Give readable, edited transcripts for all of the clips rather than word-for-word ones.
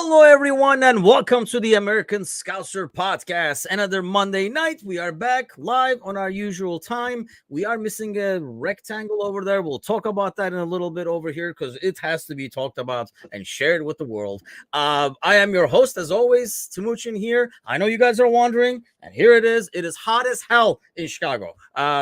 Hello, everyone, and welcome to the American Scouser podcast. Another Monday night. We are back live on our usual time. We are missing a rectangle over there. We'll talk about that in a little bit over here because it has to be talked about and shared with the world. I am your host, as always, Timuchin here. I know you guys are wondering, and here it is. It is hot as hell in Chicago.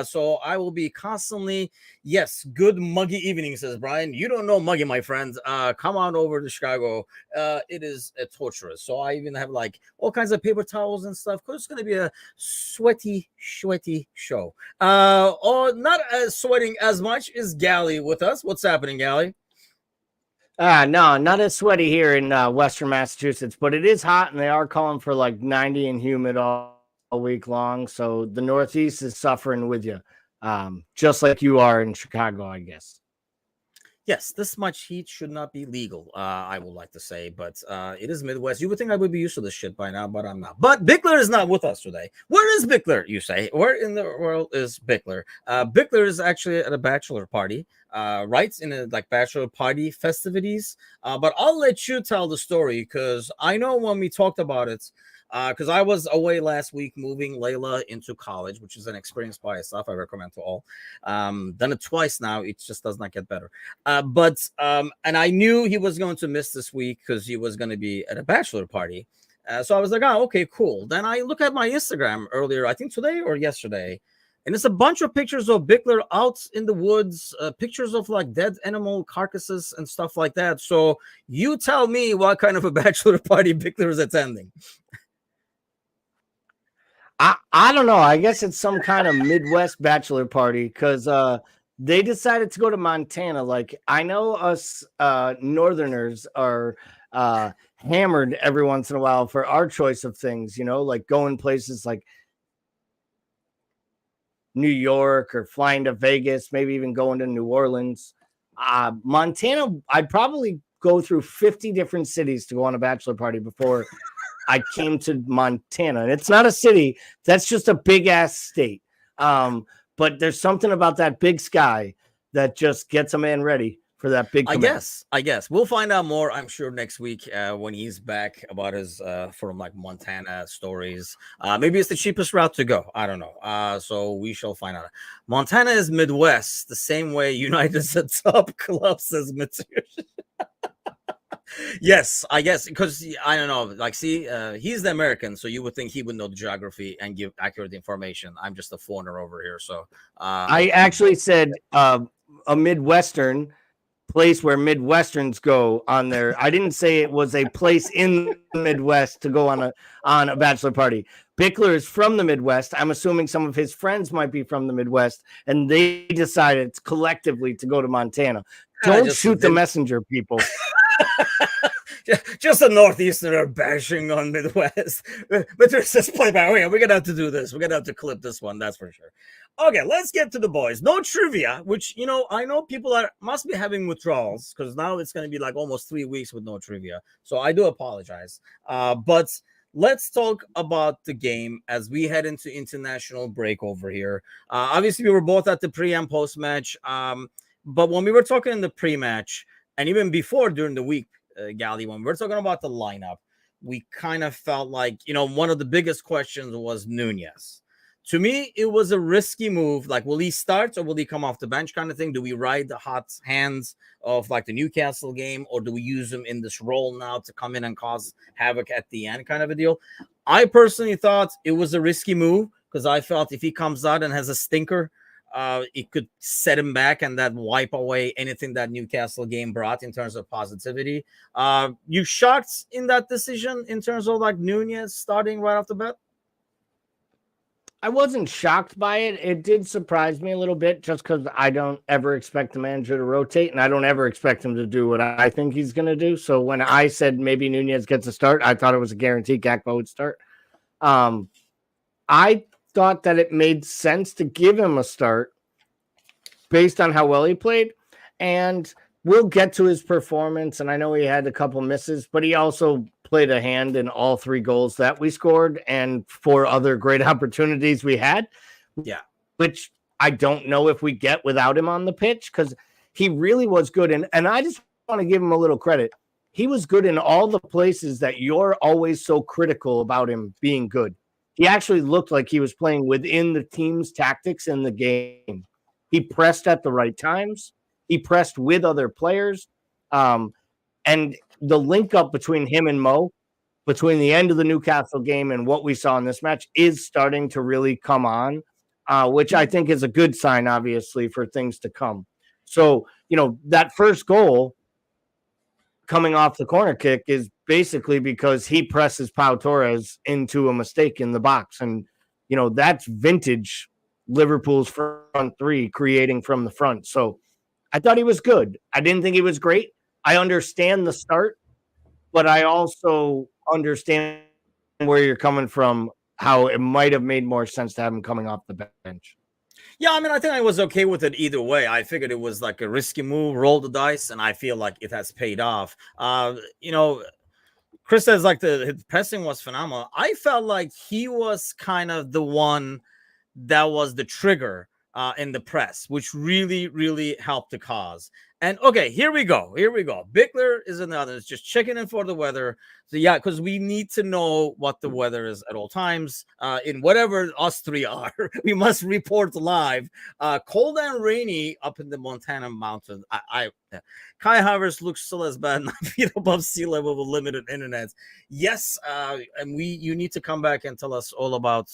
So I will be constantly. Yes, good muggy evening, says Brian. You don't know muggy, my friends. Come on over to Chicago. It is torturous. So I even have like all kinds of paper towels and stuff because it's going to be a sweaty show. Or not as sweating as much is Gally with us. What's happening, Gally? No, not as sweaty here in Western Massachusetts, but it is hot, and they are calling for like 90 and humid all week long. So the Northeast is suffering with you, just like you are in Chicago, I guess. Yes, this much heat should not be legal, I would like to say, but it is Midwest. You would think I would be used to this shit by now, but I'm not. But Bickler is not with us today. Where is Bickler, you say? Where in the world is Bickler? Bickler is actually at a bachelor party, right? In a like bachelor party festivities. But I'll let you tell the story because I know when we talked about it, because I was away last week moving Layla into college, which is an experience by itself. I recommend to all. Done it twice now. It just does not get better. And I knew he was going to miss this week because he was going to be at a bachelor party. So I was like, oh, okay, cool. Then I look at my Instagram earlier, I think today or yesterday, and it's a bunch of pictures of Bickler out in the woods, pictures of like dead animal carcasses and stuff like that. So you tell me what kind of a bachelor party Bickler is attending. I don't know. I guess it's some kind of Midwest bachelor party because they decided to go to Montana. Like I know us Northerners are hammered every once in a while for our choice of things, like going places like New York or flying to Vegas, maybe even going to New Orleans. Montana, I'd probably go through 50 different cities to go on a bachelor party before I came to Montana. And it's not a city. That's just a big ass state. But there's something about that big sky that just gets a man ready for that big command. I guess we'll find out more, I'm sure, next week when he's back about his from like Montana stories. Maybe it's the cheapest route to go. I don't know. So we shall find out. Montana is Midwest, the same way United's a top club, says Mitsubishi. Yes, I guess because I don't know. Like, see, he's the American, so you would think he would know the geography and give accurate information. I'm just a foreigner over here, so I actually said a Midwestern place where Midwesterns go on there. I didn't say it was a place in the Midwest to go on a bachelor party. Bickler is from the Midwest. I'm assuming some of his friends might be from the Midwest, and they decided collectively to go to Montana. Don't shoot the messenger, people. Just a Northeasterner bashing on Midwest. But there's this playback. We're going to have to do this. We're going to have to clip this one. That's for sure. Okay, let's get to the boys. No trivia, which, I know people must be having withdrawals because now it's going to be like almost 3 weeks with no trivia. So I do apologize. But let's talk about the game as we head into international break over here. Obviously, we were both at the pre and post match. But when we were talking in the pre-match, and even before during the week, Gally, when we're talking about the lineup, we kind of felt like, one of the biggest questions was Nunez. To me, it was a risky move. Like, will he start or will he come off the bench kind of thing? Do we ride the hot hands of like the Newcastle game, or do we use him in this role now to come in and cause havoc at the end kind of a deal? I personally thought it was a risky move because I felt if he comes out and has a stinker, it could set him back and that wipe away anything that Newcastle game brought in terms of positivity. You shocked in that decision in terms of like Nunez starting right off the bat? I wasn't shocked by it. It did surprise me a little bit just because I don't ever expect the manager to rotate, and I don't ever expect him to do what I think he's going to do. So when I said maybe Nunez gets a start, I thought it was a guaranteed Gakpo would start. I thought that it made sense to give him a start based on how well he played, and we'll get to his performance. And I know he had a couple misses, but he also played a hand in all 3 goals that we scored and 4 other great opportunities we had. Yeah, which I don't know if we get without him on the pitch because he really was good. And I just want to give him a little credit. he was good in all the places that you're always so critical about him being good. He actually looked like he was playing within the team's tactics in the game. He pressed at the right times. He pressed with other players. And the link up between him and Mo, between the end of the Newcastle game and what we saw in this match, is starting to really come on, which I think is a good sign, obviously, for things to come. So, that first goal coming off the corner kick is basically because he presses Pau Torres into a mistake in the box. And, that's vintage Liverpool's front three creating from the front. So I thought he was good. I didn't think he was great. I understand the start, but I also understand where you're coming from, how it might have made more sense to have him coming off the bench. Yeah, I mean, I think I was okay with it either way. I figured it was like a risky move, roll the dice, and I feel like it has paid off. Chris says like his pressing was phenomenal. I felt like he was kind of the one that was the trigger in the press, which really, really helped the cause. And okay, here we go. Bickler is another. It's just checking in for the weather. So yeah, because we need to know what the weather is at all times. In whatever us three are, we must report live. Cold and rainy up in the Montana mountains. Kai Havertz looks still as bad, 9 feet above sea level with limited internet. Yes, and you need to come back and tell us all about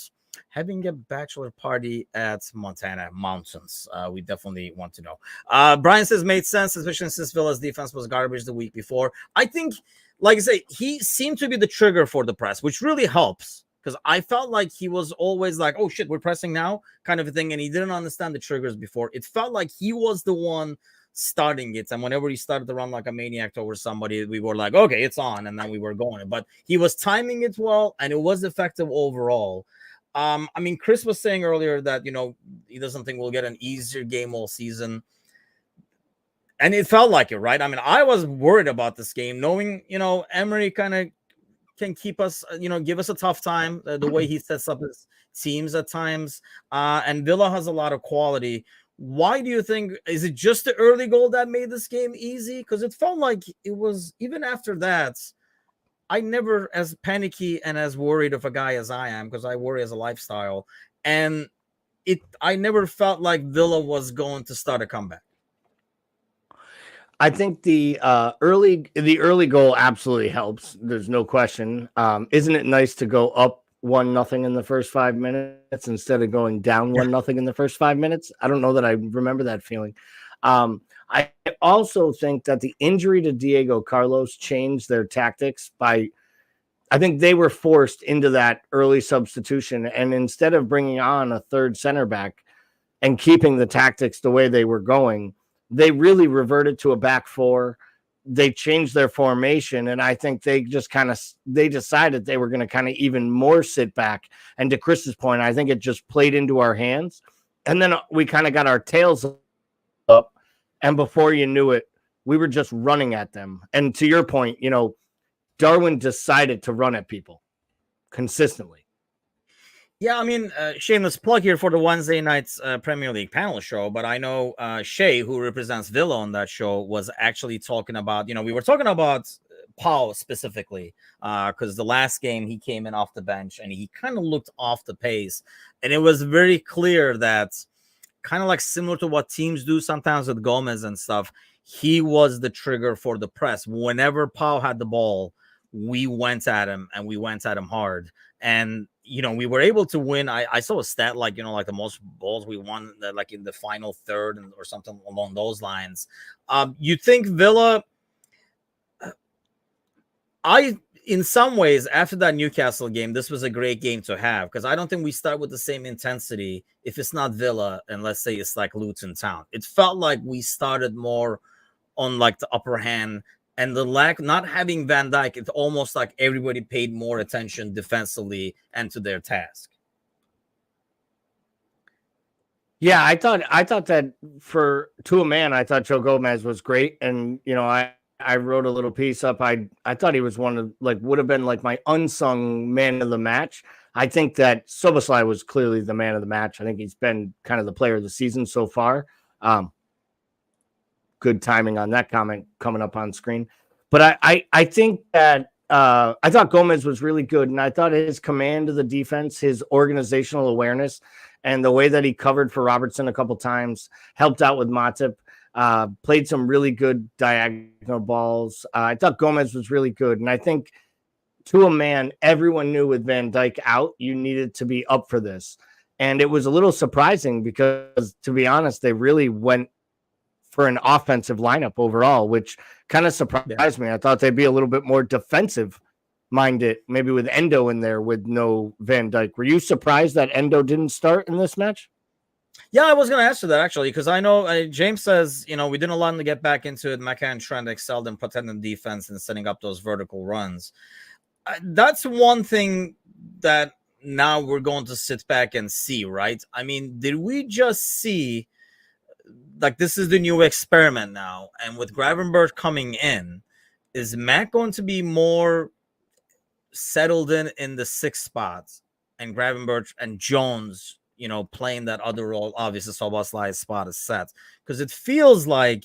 having a bachelor party at Montana mountains. We definitely want to know. Brian says made sense, especially since Villa's defense was garbage the week before. I think, like I say, he seemed to be the trigger for the press, which really helps, because I felt like he was always like, oh shit, we're pressing now kind of a thing. And he didn't understand the triggers before. It felt like he was the one starting it, and whenever he started to run like a maniac towards somebody, we were like, okay, it's on, and then we were going. But he was timing it well, and it was effective overall. I mean, Chris was saying earlier that, he doesn't think we'll get an easier game all season. And it felt like it, right? I mean, I was worried about this game, knowing, Emery kind of can keep us, give us a tough time, the way he sets up his teams at times. And Villa has a lot of quality. Why do you think, is it just the early goal that made this game easy? Because it felt like it was, even after that, I never as panicky and as worried of a guy as I am, because I worry as a lifestyle. And I never felt like Villa was going to start a comeback. I think the early goal absolutely helps. There's no question. Isn't it nice to go up 1-0 in the first 5 minutes instead of going down 1-0 in the first 5 minutes? I don't know that I remember that feeling. I also think that the injury to Diego Carlos changed their tactics I think they were forced into that early substitution. And instead of bringing on a third center back and keeping the tactics the way they were going, they really reverted to a back four. They changed their formation. And I think they just they decided they were going to kind of even more sit back. And to Chris's point, I think it just played into our hands. And then we kind of got our tails up. And before you knew it, we were just running at them. And to your point, Darwin decided to run at people consistently. Yeah, I mean, shameless plug here for the Wednesday night's Premier League panel show. But I know Shay, who represents Villa on that show, was actually talking about, we were talking about Paul specifically, because the last game he came in off the bench and he kind of looked off the pace. And it was very clear that, kind of like similar to what teams do sometimes with Gomez and stuff, he was the trigger for the press. Whenever Pau had the ball, we went at him, and we went at him hard. And, we were able to win. I saw a stat like, like the most balls we won, like in the final third or something along those lines. You think Villa, in some ways, after that Newcastle game, this was a great game to have, because I don't think we start with the same intensity if it's not Villa, and let's say it's like Luton Town. It felt like we started more on like the upper hand, and the not having Van Dijk, it's almost like everybody paid more attention defensively and to their task. Yeah, I thought that to a man, I thought Joe Gomez was great. And, I wrote a little piece up. I thought he was one of would have been like my unsung man of the match. I think that Szoboszlai was clearly the man of the match. I think he's been kind of the player of the season so far. Good timing on that comment coming up on screen. But I think that I thought Gomez was really good, and I thought his command of the defense, his organizational awareness, and the way that he covered for Robertson a couple times, helped out with Matip, played some really good diagonal balls. I thought Gomez was really good, and I think to a man, everyone knew with Van Dijk out, you needed to be up for this. And it was a little surprising because, to be honest, they really went for an offensive lineup overall, which kind of surprised me. I thought they'd be a little bit more defensive minded, maybe with Endo in there with no Van Dijk. Were you surprised that Endo didn't start in this match? Yeah, I was going to answer that actually, because I know James says, we didn't allow him to get back into it. Mecca and Trent excelled in protecting defense and setting up those vertical runs. That's one thing that now we're going to sit back and see, right? I mean, did we just see, like, this is the new experiment now, and with Gravenberch coming in, is Mac going to be more settled in the sixth spot, and Gravenberch and Jones, playing that other role? Obviously, Soboslai's spot is set, because it feels like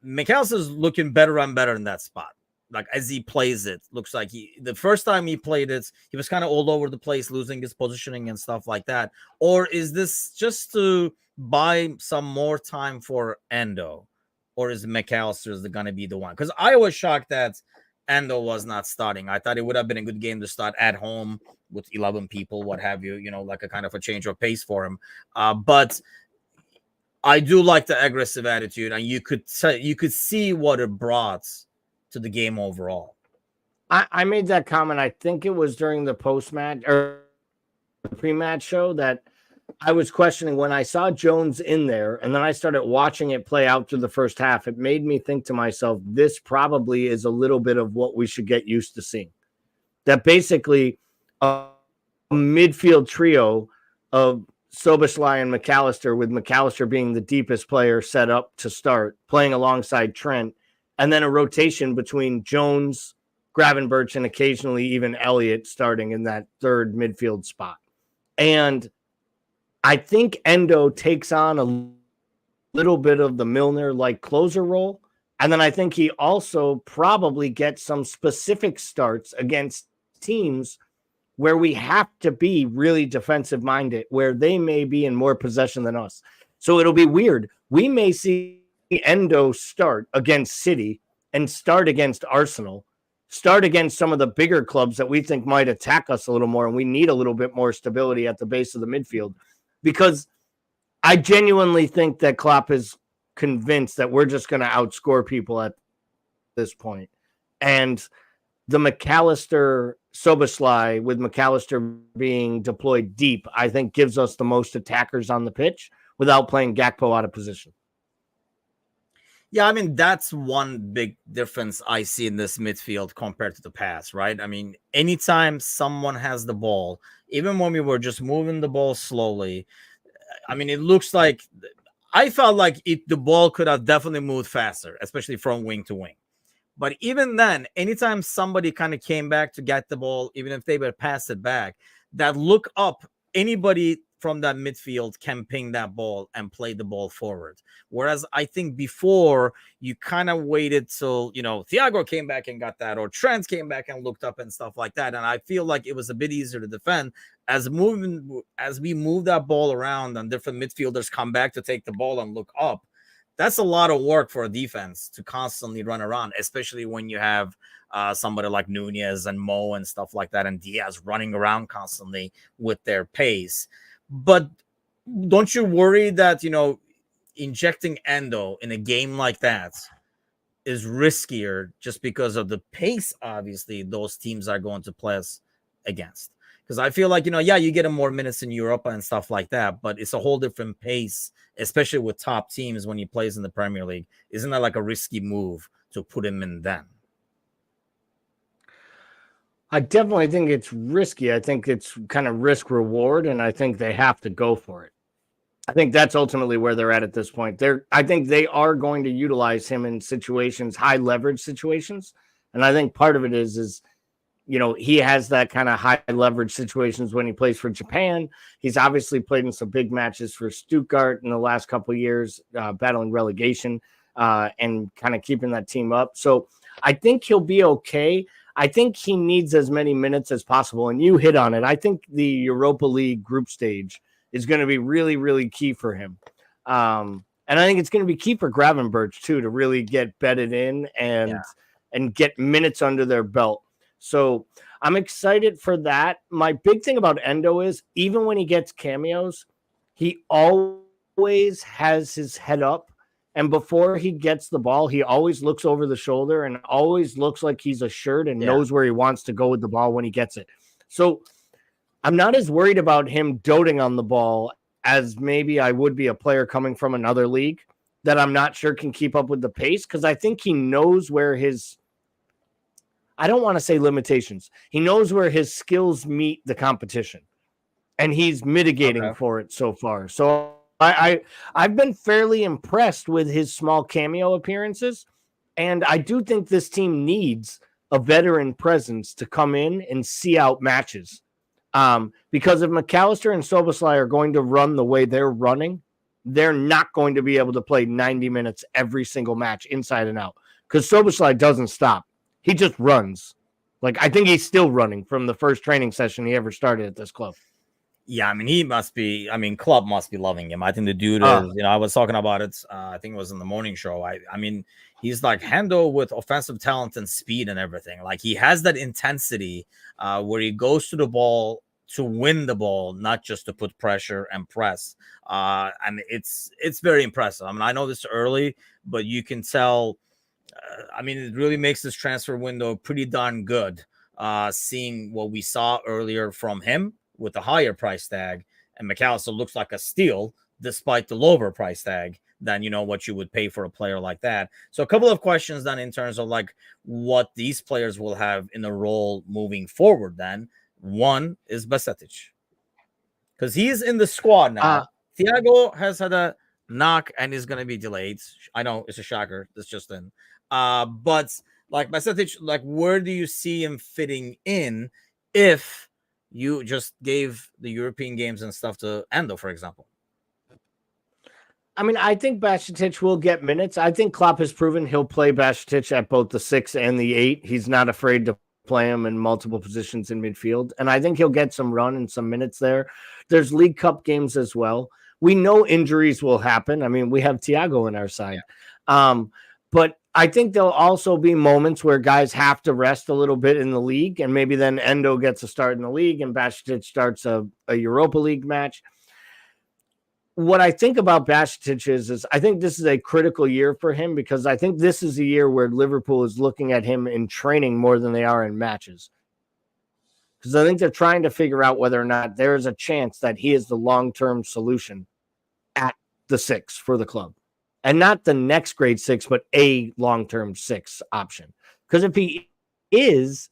McAllister's looking better and better in that spot. Like, as he plays it, looks like the first time he played it, he was kind of all over the place, losing his positioning and stuff like that. Or is this just to buy some more time for Endo? Or is McAllister's going to be the one? Because I was shocked that Endo was not starting. I thought it would have been a good game to start at home with 11 people, what have you, like a kind of a change of pace for him. But I do like the aggressive attitude, and you could see what it brought to the game overall. I made that comment. I think it was during the post-match or pre-match show that I was questioning when I saw Jones in there, and then I started watching it play out through the first half. It made me think to myself, this probably is a little bit of what we should get used to seeing. That basically a midfield trio of Soboslai and McAllister, with McAllister being the deepest player set up to start, playing alongside Trent, and then a rotation between Jones, Gravenberch, and occasionally even Elliott starting in that third midfield spot. And I think Endo takes on a little bit of the Milner-like closer role. And then I think he also probably gets some specific starts against teams where we have to be really defensive-minded, where they may be in more possession than us. So it'll be weird. We may see Endo start against City and start against Arsenal, start against some of the bigger clubs that we think might attack us a little more, and we need a little bit more stability at the base of the midfield, because I genuinely think that Klopp is convinced that we're just going to outscore people at this point. And the McAllister Soboslai, with McAllister being deployed deep, I think gives us the most attackers on the pitch without playing Gakpo out of position. Yeah, I mean, that's one big difference I see in this midfield compared to the past, right? I mean, anytime someone has the ball, even when we were just moving the ball slowly, I mean, it looks like I felt like the ball could have definitely moved faster, especially from wing to wing. But even then, anytime somebody kind of came back to get the ball, even if they would pass it back, that look up, anybody from that midfield can ping that ball and play the ball forward. Whereas I think before you kind of waited till, Thiago came back and got that, or Trent came back and looked up and stuff like that. And I feel like it was a bit easier to defend as we move that ball around and different midfielders come back to take the ball and look up. That's a lot of work for a defense to constantly run around, especially when you have somebody like Nunez and Mo and stuff like that, and Diaz running around constantly with their pace. But don't you worry that, injecting Endo in a game like that is riskier just because of the pace, obviously, those teams are going to play us against? Because I feel like, you get him more minutes in Europe and stuff like that, but it's a whole different pace, especially with top teams when he plays in the Premier League. Isn't that like a risky move to put him in then? I definitely think it's risky. I think it's kind of risk reward, and I think they have to go for it. I think that's ultimately where they're at this point. I think they are going to utilize him in situations, high leverage situations. And I think part of it is he has that kind of high leverage situations when he plays for Japan. He's obviously played in some big matches for Stuttgart in the last couple of years, battling relegation and kind of keeping that team up. So I think he'll be okay. I think he needs as many minutes as possible. And you hit on it. I think the Europa League group stage is going to be really, really key for him. And I think it's going to be key for Gravenberch too, to really get bedded in and get minutes under their belt. So I'm excited for that. My big thing about Endo is even when he gets cameos, he always has his head up. And before he gets the ball, he always looks over the shoulder and always looks like he's assured and knows where he wants to go with the ball when he gets it. So I'm not as worried about him doting on the ball as maybe I would be a player coming from another league that I'm not sure can keep up with the pace, because I think he knows where his, I don't want to say limitations. He knows where his skills meet the competition, and he's mitigating for it so far. So I've been fairly impressed with his small cameo appearances, and I do think this team needs a veteran presence to come in and see out matches. Because if McAllister and Szoboszlai are going to run the way they're running, they're not going to be able to play 90 minutes every single match inside and out, because Szoboszlai doesn't stop. He just runs. Like, I think he's still running from the first training session he ever started at this club. Yeah, I mean, he must be, club must be loving him. I think the dude is, I was talking about it. I think it was in the morning show. I mean, he's like Hendo with offensive talent and speed and everything. Like, he has that intensity where he goes to the ball to win the ball, not just to put pressure and press. And it's very impressive. I mean, I know this early, but you can tell, it really makes this transfer window pretty darn good, seeing what we saw earlier from him with the higher price tag, and McAllister looks like a steal despite the lower price tag than, what you would pay for a player like that. So a couple of questions then in terms of like what these players will have in a role moving forward. Then one is Basetic, because he's in the squad now. Thiago has had a knock and is going to be delayed. I know it's a shocker. That's just in. But like Basetic, like, where do you see him fitting in if you just gave the European games and stuff to Endo, for example? I mean, I think Basetic will get minutes. I think Klopp has proven he'll play Basetic at both the 6 and the 8. He's not afraid to play him in multiple positions in midfield. And I think he'll get some run and some minutes there. There's League Cup games as well. We know injuries will happen. I mean, we have Thiago on our side. But I think there'll also be moments where guys have to rest a little bit in the league, and maybe then Endo gets a start in the league and Basetic starts a Europa League match. What I think about Basetic is I think this is a critical year for him, because I think this is a year where Liverpool is looking at him in training more than they are in matches. Because I think they're trying to figure out whether or not there is a chance that he is the long-term solution at the 6 for the club. And not the next grade 6, but a long-term 6 option. Because if he is,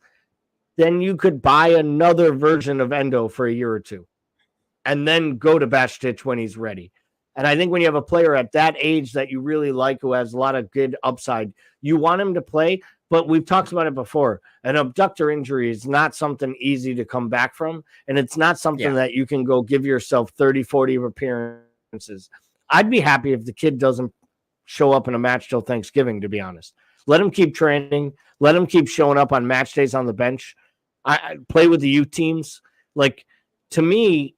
then you could buy another version of Endo for a year or two and then go to Basetic when he's ready. And I think when you have a player at that age that you really like, who has a lot of good upside, you want him to play. But we've talked about it before. An abductor injury is not something easy to come back from. And it's not something that you can go give yourself 30, 40 appearances. I'd be happy if the kid doesn't show up in a match till Thanksgiving, to be honest. Let him keep training. Let him keep showing up on match days on the bench. I play with the youth teams. Like, to me,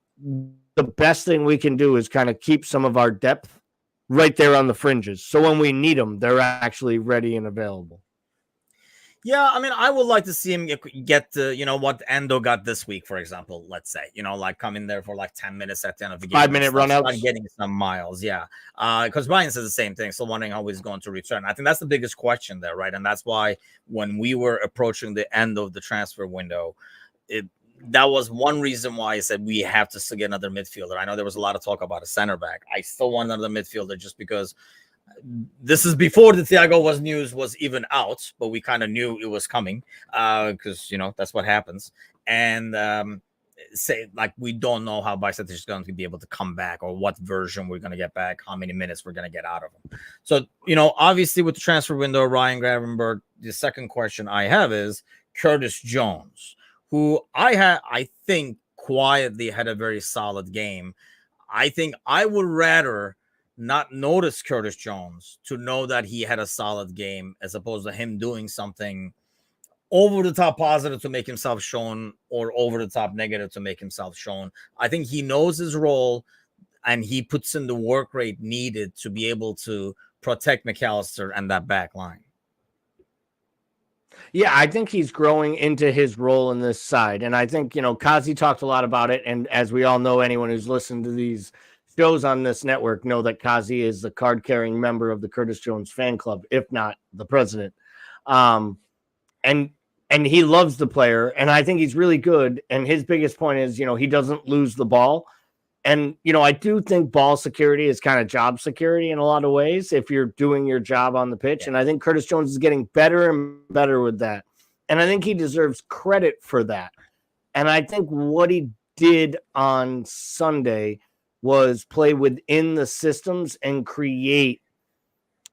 the best thing we can do is kind of keep some of our depth right there on the fringes. So when we need them, they're actually ready and available. Yeah, I mean, I would like to see him get what Endo got this week, for example, let's say, like come in there for like 10 minutes at the end of the game. 5-minute runouts. Getting some miles, because Brian says the same thing. Still wondering how he's going to return. I think that's the biggest question there, right? And that's why when we were approaching the end of the transfer window, that was one reason why I said we have to still get another midfielder. I know there was a lot of talk about a center back. I still want another midfielder just because this is before the Thiago news was even out, but we kind of knew it was coming because, that's what happens. And we don't know how Basetic is going to be able to come back, or what version we're going to get back, how many minutes we're going to get out of him. So, obviously with the transfer window, Ryan Gravenberch, the second question I have is Curtis Jones, who I think quietly had a very solid game. I think I would rather not notice Curtis Jones to know that he had a solid game, as opposed to him doing something over the top positive to make himself shown or over the top negative to make himself shown. I think he knows his role and he puts in the work rate needed to be able to protect McAllister and that back line. Yeah, I think he's growing into his role in this side. And I think, Kazi talked a lot about it. And as we all know, anyone who's listened to these shows on this network know that Kazi is the card-carrying member of the Curtis Jones fan club, if not the president. And he loves the player, and I think he's really good. And his biggest point is, he doesn't lose the ball. And, I do think ball security is kind of job security in a lot of ways if you're doing your job on the pitch. Yeah. And I think Curtis Jones is getting better and better with that. And I think he deserves credit for that. And I think what he did on Sunday was play within the systems and create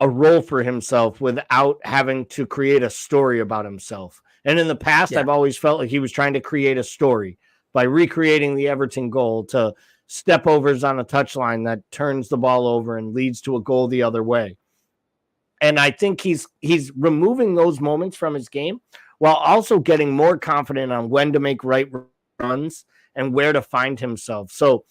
a role for himself without having to create a story about himself. And in the past, I've always felt like he was trying to create a story by recreating the Everton goal to step overs on a touchline that turns the ball over and leads to a goal the other way. And I think he's removing those moments from his game while also getting more confident on when to make right runs and where to find himself. So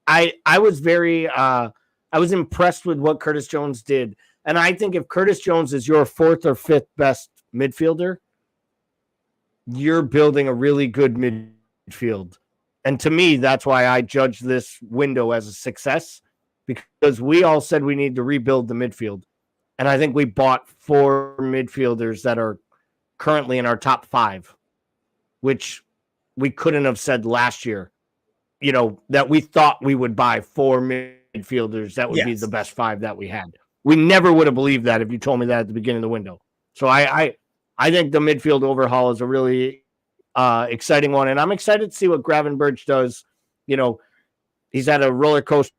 I was I was impressed with what Curtis Jones did. And I think if Curtis Jones is your fourth or fifth best midfielder, you're building a really good midfield. And to me, that's why I judge this window as a success, because we all said we need to rebuild the midfield. And I think we bought 4 midfielders that are currently in our top 5, which we couldn't have said last year, that we thought we would buy 4 midfielders that would be the best 5 that we had. We never would have believed that if you told me that at the beginning of the window. So I think the midfield overhaul is a really exciting one. And I'm excited to see what Gravenberch does. He's had a roller coaster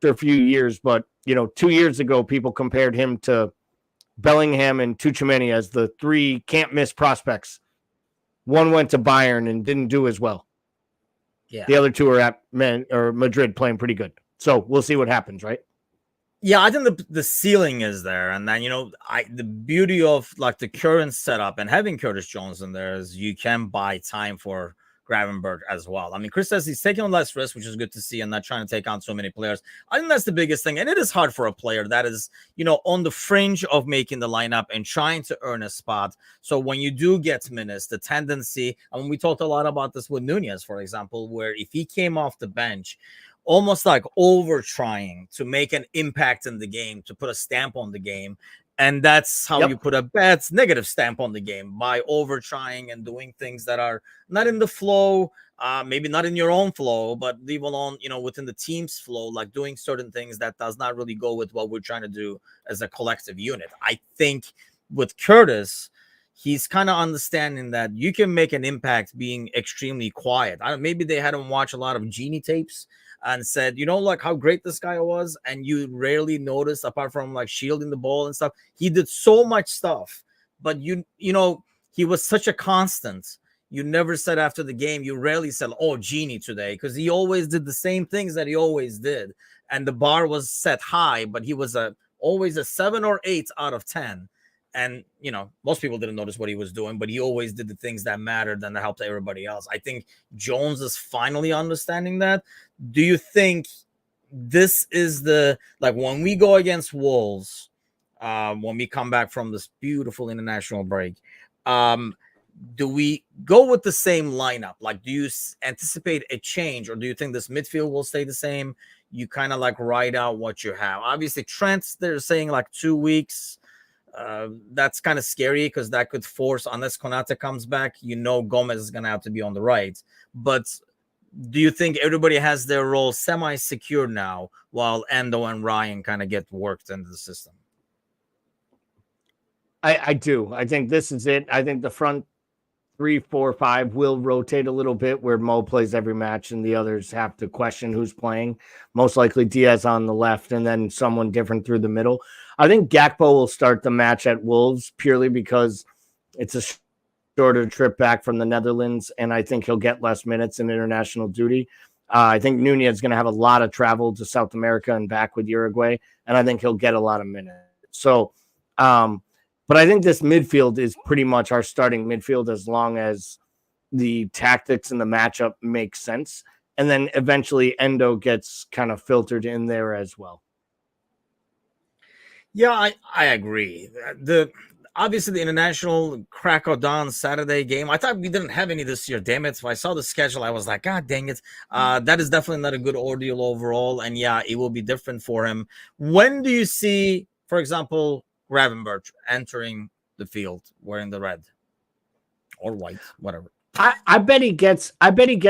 a few years, but 2 years ago, people compared him to Bellingham and Tchouaméni as the 3 can't miss prospects. One went to Bayern and didn't do as well. Yeah. The other 2 are at Madrid playing pretty good. So we'll see what happens, right? Yeah, I think the ceiling is there. And then, the beauty of like the current setup and having Curtis Jones in there is you can buy time for Gravenberch as well. I mean, Chris says he's taking less risk, which is good to see, and not trying to take on so many players. I think that's the biggest thing. And it is hard for a player that is, on the fringe of making the lineup and trying to earn a spot. So when you do get minutes, the tendency, and we talked a lot about this with Nunez, for example, where if he came off the bench, almost like over trying to make an impact in the game, to put a stamp on the game. And that's how you put a bad negative stamp on the game, by over trying and doing things that are not in the flow, maybe not in your own flow, but leave alone, within the team's flow, like doing certain things that does not really go with what we're trying to do as a collective unit. I think with Curtis, he's kind of understanding that you can make an impact being extremely quiet. Maybe they hadn't watched a lot of Genie tapes and said, like how great this guy was. And you rarely notice, apart from like shielding the ball and stuff, he did so much stuff, but he was such a constant. You never said after the game, you rarely said, oh, Genie today, because he always did the same things that he always did. And the bar was set high, but he was always a 7 or 8 out of 10. And, most people didn't notice what he was doing, but he always did the things that mattered and that helped everybody else. I think Jones is finally understanding that. Do you think this is when we go against Wolves, when we come back from this beautiful international break, do we go with the same lineup? Like, do you anticipate a change, or do you think this midfield will stay the same? You kind of ride out what you have. Obviously, Trent, they're saying 2 weeks. That's kind of scary because that could force, unless Konate comes back, Gomez is going to have to be on the right. But do you think everybody has their role semi-secure now while Endo and Ryan kind of get worked into the system? I do. I think this is it. I think the front 3, 4, 5 will rotate a little bit, where Mo plays every match and the others have to question who's playing. Most likely Diaz on the left and then someone different through the middle. I think Gakpo will start the match at Wolves purely because it's a shorter trip back from the Netherlands, and I think he'll get less minutes in international duty. I think Nunez is going to have a lot of travel to South America and back with Uruguay, and I think he'll get a lot of minutes. So, but I think this midfield is pretty much our starting midfield as long as the tactics and the matchup make sense. And then eventually Endo gets kind of filtered in there as well. Yeah, I agree. Obviously the international Krakow Don Saturday game. I thought we didn't have any this year. Damn it! So I saw the schedule. I was like, God dang it! That is definitely not a good ordeal overall. And yeah, it will be different for him. When do you see, for example, Gravenberch entering the field wearing the red or white, whatever? I bet he gets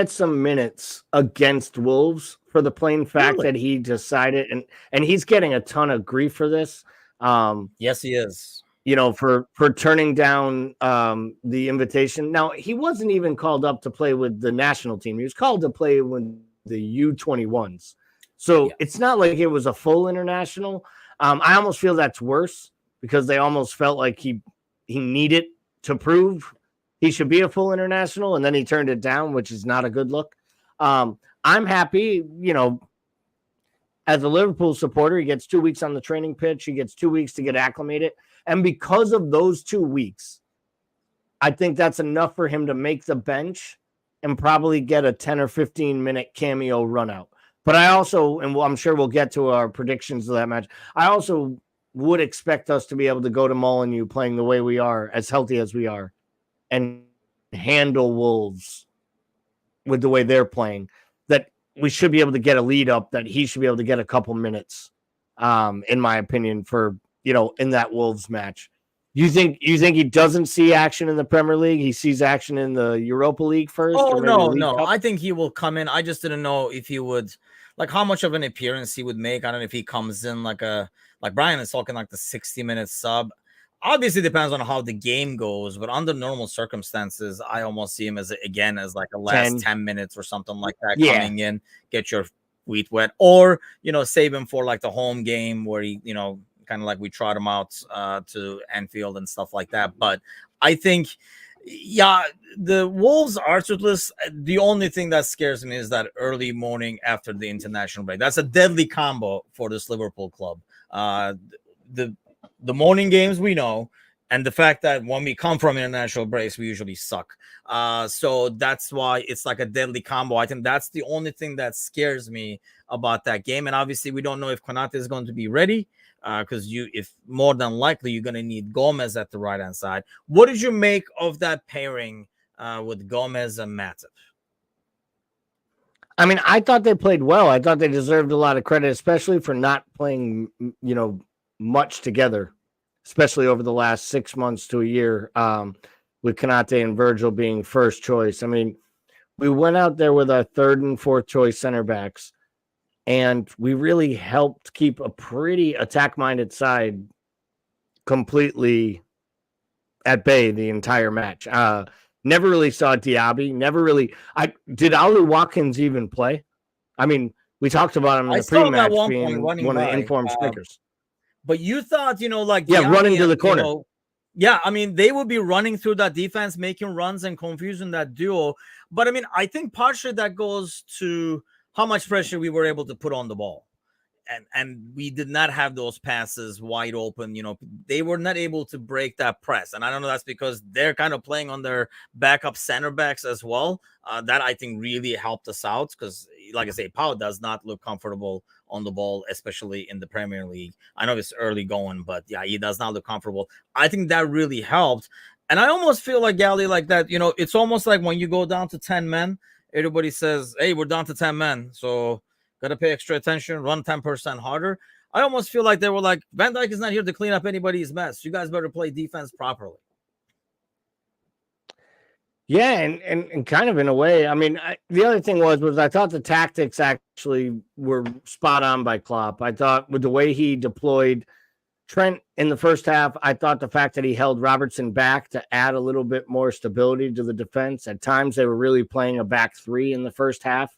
some minutes against Wolves for the plain fact that he decided, and he's getting a ton of grief for this. Yes, he is. You know, for turning down the invitation. Now, he wasn't even called up to play with the national team. He was called to play with the U21s. So it's not like it was a full international. I almost feel that's worse because they almost felt like he needed to prove he should be a full international, and then he turned it down, which is not a good look. I'm happy, you know, as a Liverpool supporter, he gets 2 weeks on the training pitch. He gets 2 weeks to get acclimated. And because of those 2 weeks, I think that's enough for him to make the bench and probably get a 10 or 15 minute cameo run out. But I also, and I'm sure we'll get to our predictions of that match, I also would expect us to be able to go to Molineux playing the way we are, as healthy as we are, and handle Wolves with the way they're playing, that we should be able to get a lead up, that he should be able to get a couple minutes, in my opinion, for, you know, in that Wolves match. You think he doesn't see action in the Premier League? He sees action in the Europa League first? Oh, no. I think he will come in. I just didn't know if he would, like, how much of an appearance he would make. I don't know if he comes in like Brian is talking, like the 60-minute sub. Obviously depends on how the game goes, but under normal circumstances, I almost see him as like a last 10 minutes or something like that, coming in, get your feet wet, or, you know, save him for like the home game where he, you know, kind of like we trot him out to Anfield and stuff like that. But I think, yeah, the Wolves Arsenal list, the only thing that scares me is that early morning after the international break. That's a deadly combo for this Liverpool club. The morning games we know, and the fact that when we come from international breaks, we usually suck. So that's why it's like a deadly combo. I think that's the only thing that scares me about that game. And obviously, we don't know if Konate is going to be ready, because if more than likely you're going to need Gomez at the right hand side. What did you make of that pairing with Gomez and Matip? I mean, I thought they played well. I thought they deserved a lot of credit, especially for not playing, you know, much together, especially over the last 6 months to a year, with Konate and Virgil being first choice. I mean, we went out there with our third and fourth choice center backs, and we really helped keep a pretty attack-minded side completely at bay the entire match. Never really saw Diaby. Did Olu Watkins even play? I mean, we talked about him in the pre-match being one of the informed stickers. But you thought, you know, like running to the corner. You know, I mean, they would be running through that defense, making runs and confusing that duo. But I mean, I think partially that goes to how much pressure we were able to put on the ball. And we did not have those passes wide open. You know, they were not able to break that press. And I don't know, that's because they're kind of playing on their backup center backs as well. That I think really helped us out because, like I say, Pau does not look comfortable on the ball, especially in the Premier League. I know it's early going, but yeah, he does not look comfortable. I think that really helped. And I almost feel like, Gally, like that, you know, it's almost like when you go down to 10 men, everybody says, hey, we're down to 10 men. So got to pay extra attention, run 10% harder. I almost feel like they were like, Van Dijk is not here to clean up anybody's mess. You guys better play defense properly. Yeah, and kind of in a way, I mean, the other thing was I thought the tactics actually were spot on by Klopp. I thought with the way he deployed Trent in the first half, I thought the fact that he held Robertson back to add a little bit more stability to the defense. At times, they were really playing a back three in the first half.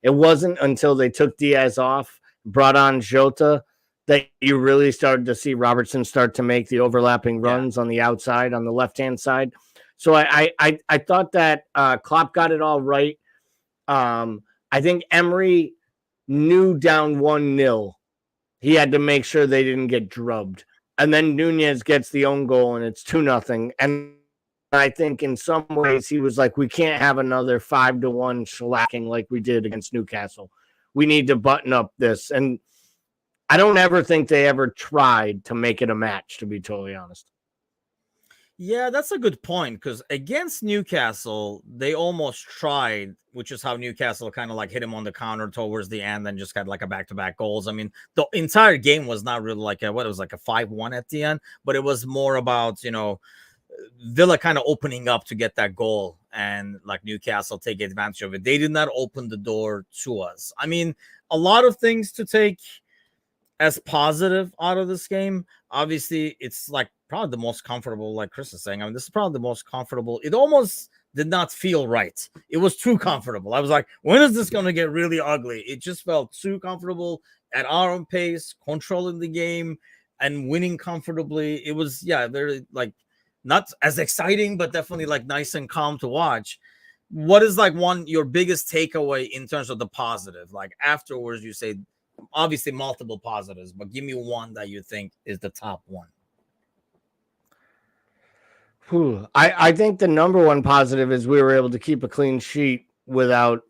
It wasn't until they took Diaz off, brought on Jota, that you really started to see Robertson start to make the overlapping runs on the outside, on the left-hand side. So I thought that Klopp got it all right. I think Emery knew down 1-0. He had to make sure they didn't get drubbed. And then Nunez gets the own goal and it's 2-0. And I think in some ways he was like, we can't have another 5-1 shellacking like we did against Newcastle. We need to button up this. And I don't ever think they ever tried to make it a match, to be totally honest. Yeah, that's a good point, because against Newcastle, they almost tried, which is how Newcastle kind of like hit him on the counter towards the end and just got like a back-to-back goals. I mean, the entire game was not really like it was like a 5-1 at the end, but it was more about, Villa kind of opening up to get that goal and like Newcastle take advantage of it. They did not open the door to us. I mean, a lot of things to take as positive out of this game. Obviously, it's like probably the most comfortable, like Chris is saying. I mean, this is probably the most comfortable. It almost did not feel right. It was too comfortable. I was like, when is this going to get really ugly? It just felt too comfortable at our own pace, controlling the game and winning comfortably. It was, very like not as exciting, but definitely like nice and calm to watch. What is like your biggest takeaway in terms of the positive? Like afterwards, you say, obviously multiple positives, but give me one that you think is the top one. I think the number one positive is we were able to keep a clean sheet without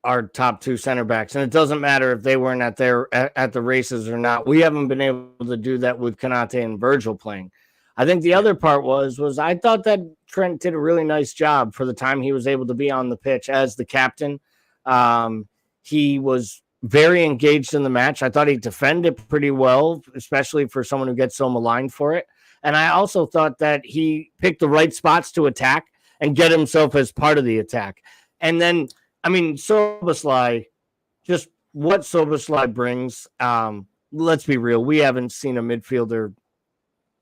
our top two center backs. And it doesn't matter if they weren't at the races or not. We haven't been able to do that with Konate and Virgil playing. I think the other part was I thought that Trent did a really nice job for the time he was able to be on the pitch as the captain. He was very engaged in the match. I thought he defended pretty well, especially for someone who gets so maligned for it. And I also thought that he picked the right spots to attack and get himself as part of the attack. And then, I mean, Szoboszlai, just what Szoboszlai brings, let's be real, we haven't seen a midfielder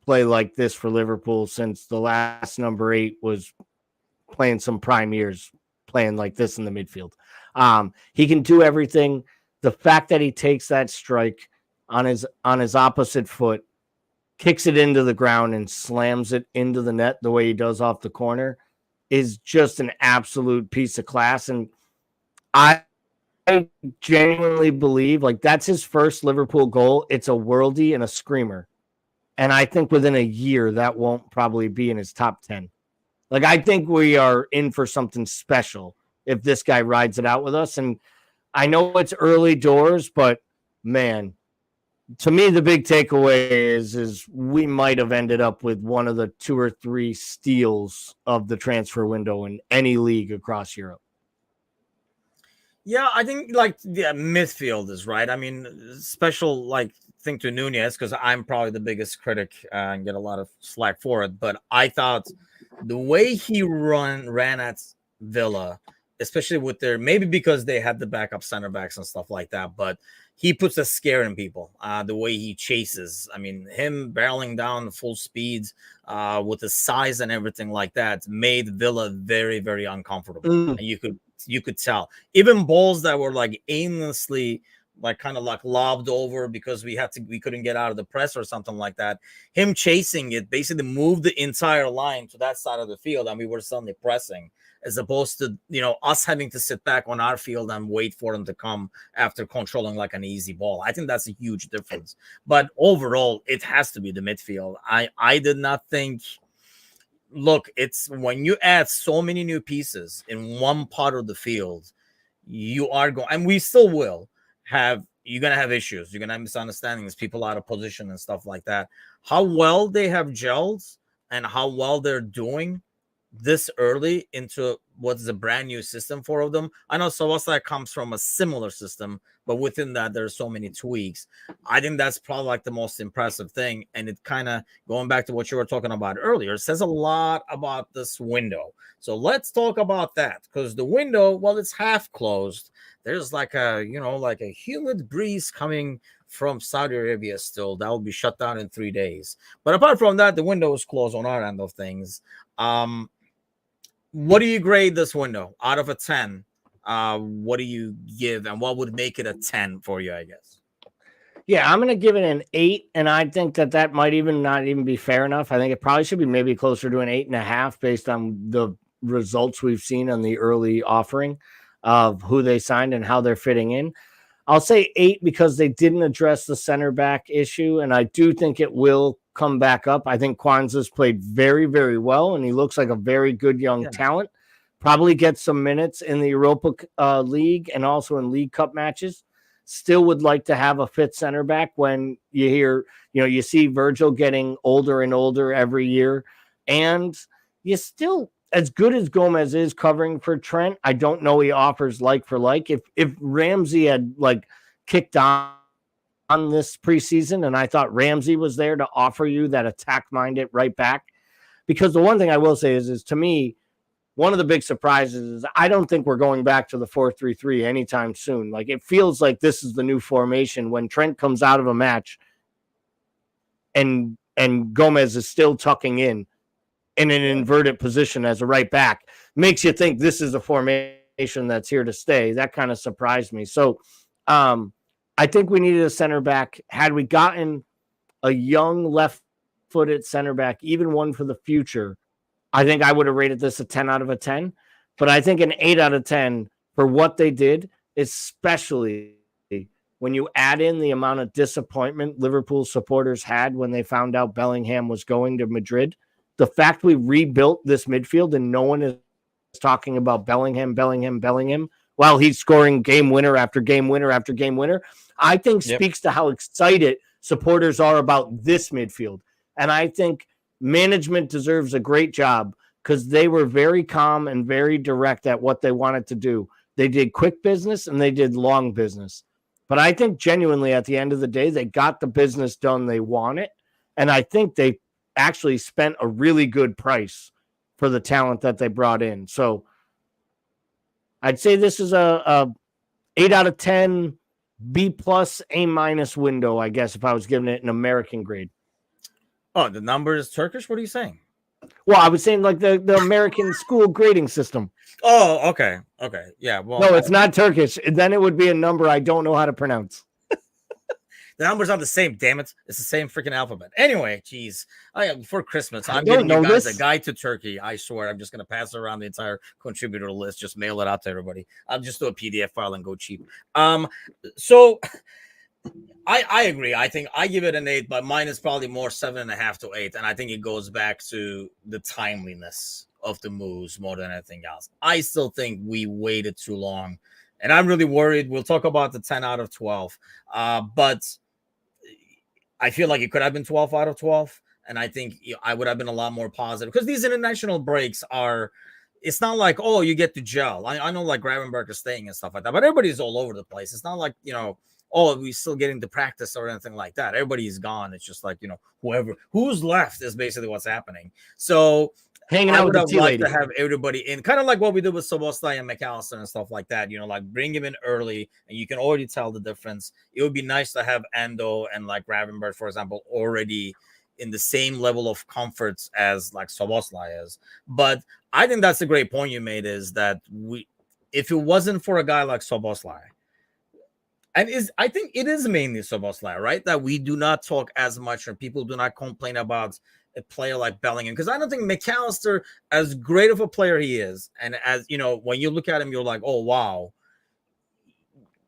play like this for Liverpool since the last number 8 was playing some prime years, playing like this in the midfield. He can do everything. The fact that he takes that strike on his opposite foot, kicks it into the ground and slams it into the net the way he does off the corner is just an absolute piece of class. And I genuinely believe like that's his first Liverpool goal. It's a worldie and a screamer. And I think within a year that won't probably be in his top 10. Like I think we are in for something special if this guy rides it out with us. And I know it's early doors, but man, to me, the big takeaway is we might have ended up with one of the 2 or 3 steals of the transfer window in any league across Europe. Yeah, I think like midfield is right. I mean, special like thing to Nunez because I'm probably the biggest critic and get a lot of slack for it. But I thought the way he ran at Villa, especially with maybe because they had the backup center backs and stuff like that, but he puts a scare in people. The way he chases, I mean, him barreling down full speeds with the size and everything like that made Villa very, very uncomfortable. And you could tell. Even balls that were like aimlessly, like kind of like lobbed over because we couldn't get out of the press or something like that. Him chasing it basically moved the entire line to that side of the field, and we were suddenly pressing, as opposed to, us having to sit back on our field and wait for them to come after controlling like an easy ball. I think that's a huge difference. But overall, it has to be the midfield. I did not think, look, it's when you add so many new pieces in one part of the field, you are going, and we still will you're going to have issues. You're going to have misunderstandings, people out of position and stuff like that. How well they have gelled and how well they're doing this early into what's a brand new system for them. I know Szoboszlai comes from a similar system, but within that there's so many tweaks. I think that's probably like the most impressive thing, and it kind of, going back to what you were talking about earlier, says a lot about this window. So let's talk about that, because the window, well, it's half closed. There's like a humid breeze coming from Saudi Arabia still that will be shut down in 3 days. But apart from that, the window is closed on our end of things. What do you grade this window out of a 10? What do you give, and what would make it a 10 for you, I guess? Yeah, I'm going to give it an 8, and I think that might not even be fair enough. I think it probably should be maybe closer to an 8.5 based on the results we've seen on the early offering. of who they signed and how they're fitting in. I'll say 8 because they didn't address the center back issue, and I do think it will come back up. I think Kwanzaa's played very, very well, and he looks like a very good young talent. Probably get some minutes in the Europa League and also in League Cup matches. Still would like to have a fit center back when you hear, you see Virgil getting older and older every year, and you still, as good as Gomez is covering for Trent, I don't know he offers like for like. If Ramsey had kicked on this preseason, and I thought Ramsey was there to offer you that attack-minded right back, because the one thing I will say is to me, one of the big surprises is I don't think we're going back to the 4-3-3 anytime soon. It feels like this is the new formation when Trent comes out of a match and Gomez is still tucking in an inverted position as a right back. Makes you think this is a formation that's here to stay. That kind of surprised me. So I think we needed a center back. Had we gotten a young left-footed center back, even one for the future, I think I would have rated this a 10 out of a 10, but I think an 8 out of 10 for what they did, especially when you add in the amount of disappointment Liverpool supporters had when they found out Bellingham was going to Madrid. The fact we rebuilt this midfield and no one is talking about Bellingham while he's scoring game winner after game winner after game winner, I think speaks to how excited supporters are about this midfield. And I think management deserves a great job because they were very calm and very direct at what they wanted to do. They did quick business and they did long business. But I think genuinely at the end of the day, they got the business done they wanted. And I think they actually spent a really good price for the talent that they brought in. So I'd say this is a 8 out of 10, B plus, A minus window, I guess, if I was giving it an American grade. Oh, the number is Turkish? What are you saying? Well, I was saying the American school grading system. Oh, okay. Okay. Yeah. Well, no, it's not Turkish. Then it would be a number I don't know how to pronounce. The numbers are the same, damn it. It's the same freaking alphabet. Anyway, geez. For Christmas, I'm giving you guys a guide to Turkey. I swear I'm just going to pass around the entire contributor list. Just mail it out to everybody. I'll just do a PDF file and go cheap. So I agree. I think I give it an 8, but mine is probably more 7.5 to 8. And I think it goes back to the timeliness of the moves more than anything else. I still think we waited too long. And I'm really worried. We'll talk about the 10 out of 12. But I feel like it could have been 12 out of 12. And I think I would have been a lot more positive because these international breaks are, it's not like, oh, you get to gel. I know like Gravenberg is staying and stuff like that, but everybody's all over the place. It's not like, oh, we're still getting to practice or anything like that. Everybody's gone. It's just like, who's left is basically what's happening. So hanging out with the like to have everybody in, kind of like what we did with Szoboszlai and McAllister and stuff like that. Like bring him in early, and you can already tell the difference. It would be nice to have Endo and like Gravenberg, for example, already in the same level of comforts as like Szoboszlai is. But I think that's a great point you made, is that if it wasn't for a guy like Szoboszlai, and I think it is mainly Szoboszlai, right, that we do not talk as much, or people do not complain about a player like Bellingham, because I don't think McAllister, as great of a player he is, and as when you look at him, you're like, oh wow,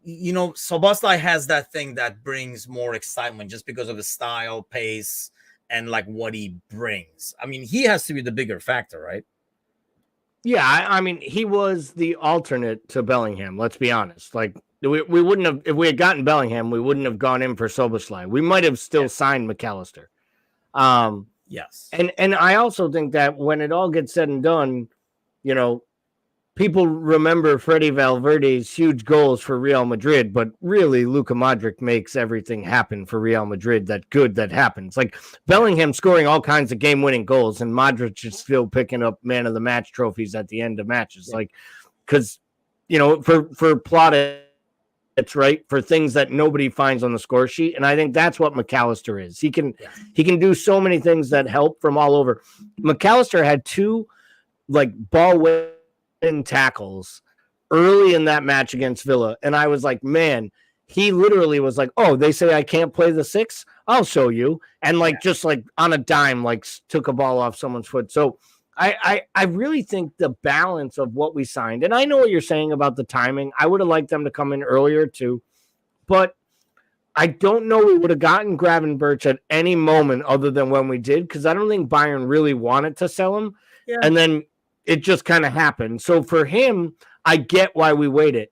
Szoboszlai has that thing that brings more excitement just because of his style, pace, and like what he brings. I mean, he has to be the bigger factor, right? Yeah, I mean, he was the alternate to Bellingham. Let's be honest. Like we wouldn't have, if we had gotten Bellingham, we wouldn't have gone in for Szoboszlai. We might have still signed McAllister. Yes. And I also think that when it all gets said and done, people remember Freddie Valverde's huge goals for Real Madrid, but really Luka Modric makes everything happen for Real Madrid that happens. Like Bellingham scoring all kinds of game-winning goals, and Modric is still picking up man of the match trophies at the end of matches. Like, because, for plaudits, right, for things that nobody finds on the score sheet. And I think that's what McAllister is. He can do so many things that help from all over. McAllister had 2 like ball winning tackles early in that match against Villa. And I was like, man, he literally was like, oh, they say I can't play the 6. I'll show you. And just like on a dime, like took a ball off someone's foot. So I really think the balance of what we signed, and I know what you're saying about the timing. I would have liked them to come in earlier too, but I don't know we would have gotten Gravenberch at any moment other than when we did, because I don't think Bayern really wanted to sell him. Yeah. And then it just kind of happened. So for him, I get why we waited.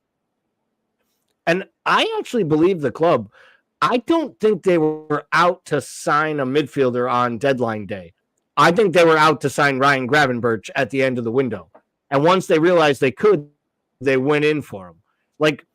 And I actually believe the club. I don't think they were out to sign a midfielder on deadline day. I think they were out to sign Ryan Gravenberch at the end of the window. And once they realized they could, they went in for him. Like,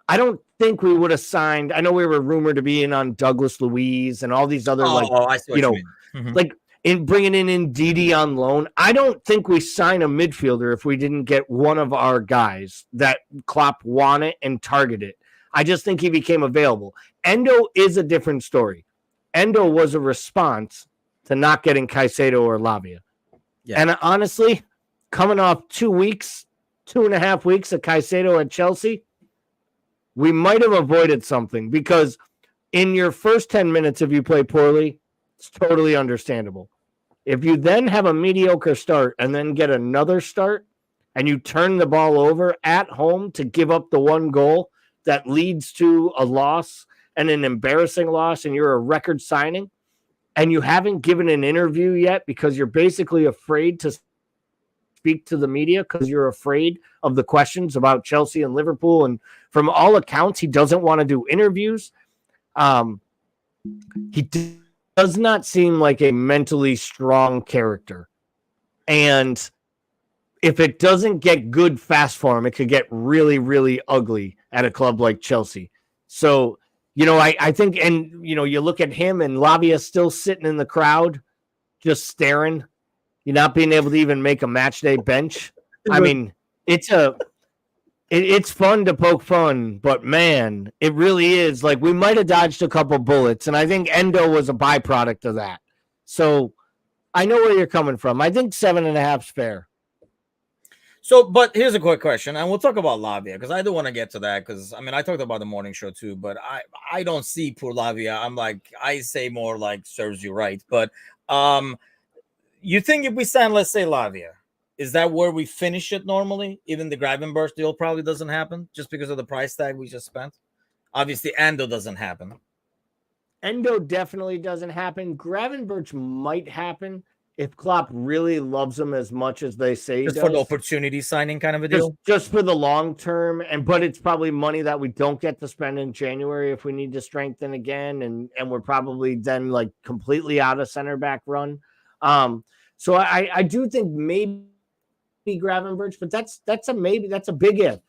I don't think we would have signed. I know we were rumored to be in on Douglas Luiz and all these other, I see what you mean. Mm-hmm. like in bringing in Ndidi on loan. I don't think we sign a midfielder if we didn't get one of our guys that Klopp wanted and targeted. I just think he became available. Endo is a different story. Endo was a response to not getting Caicedo or Lavia. Yeah. And honestly, coming off 2.5 weeks of Caicedo at Chelsea, we might have avoided something, because in your first 10 minutes, if you play poorly, it's totally understandable. If you then have a mediocre start and then get another start and you turn the ball over at home to give up the one goal that leads to a loss and an embarrassing loss, and you're a record signing, and you haven't given an interview yet because you're basically afraid to speak to the media because you're afraid of the questions about Chelsea and Liverpool. And from all accounts, he doesn't want to do interviews. He does not seem like a mentally strong character. And if it doesn't get good fast for him, it could get really, really ugly at a club like Chelsea. So, I think, and, you look at him and Lavia still sitting in the crowd, just staring. You're not being able to even make a match day bench. I mean, it's fun to poke fun, but man, it really is. Like, we might have dodged a couple bullets, and I think Endo was a byproduct of that. So I know where you're coming from. I think 7.5 is fair. So, but here's a quick question, and we'll talk about Lavia, because I do want to get to that, because, I mean, I talked about the morning show too, but I don't see poor Lavia. I'm like, I say more like serves you right. But you think if we sign, let's say, Lavia, is that where we finish it normally? Even the Gravenberch deal probably doesn't happen just because of the price tag we just spent. Obviously, Endo doesn't happen. Endo definitely doesn't happen. Gravenberch might happen if Klopp really loves him as much as they say he does. Just for the opportunity signing kind of a deal? Just for the long term. But it's probably money that we don't get to spend in January if we need to strengthen again. And we're probably then like completely out of center back run. So I do think maybe Gravenberch, but that's a maybe. That's a big if.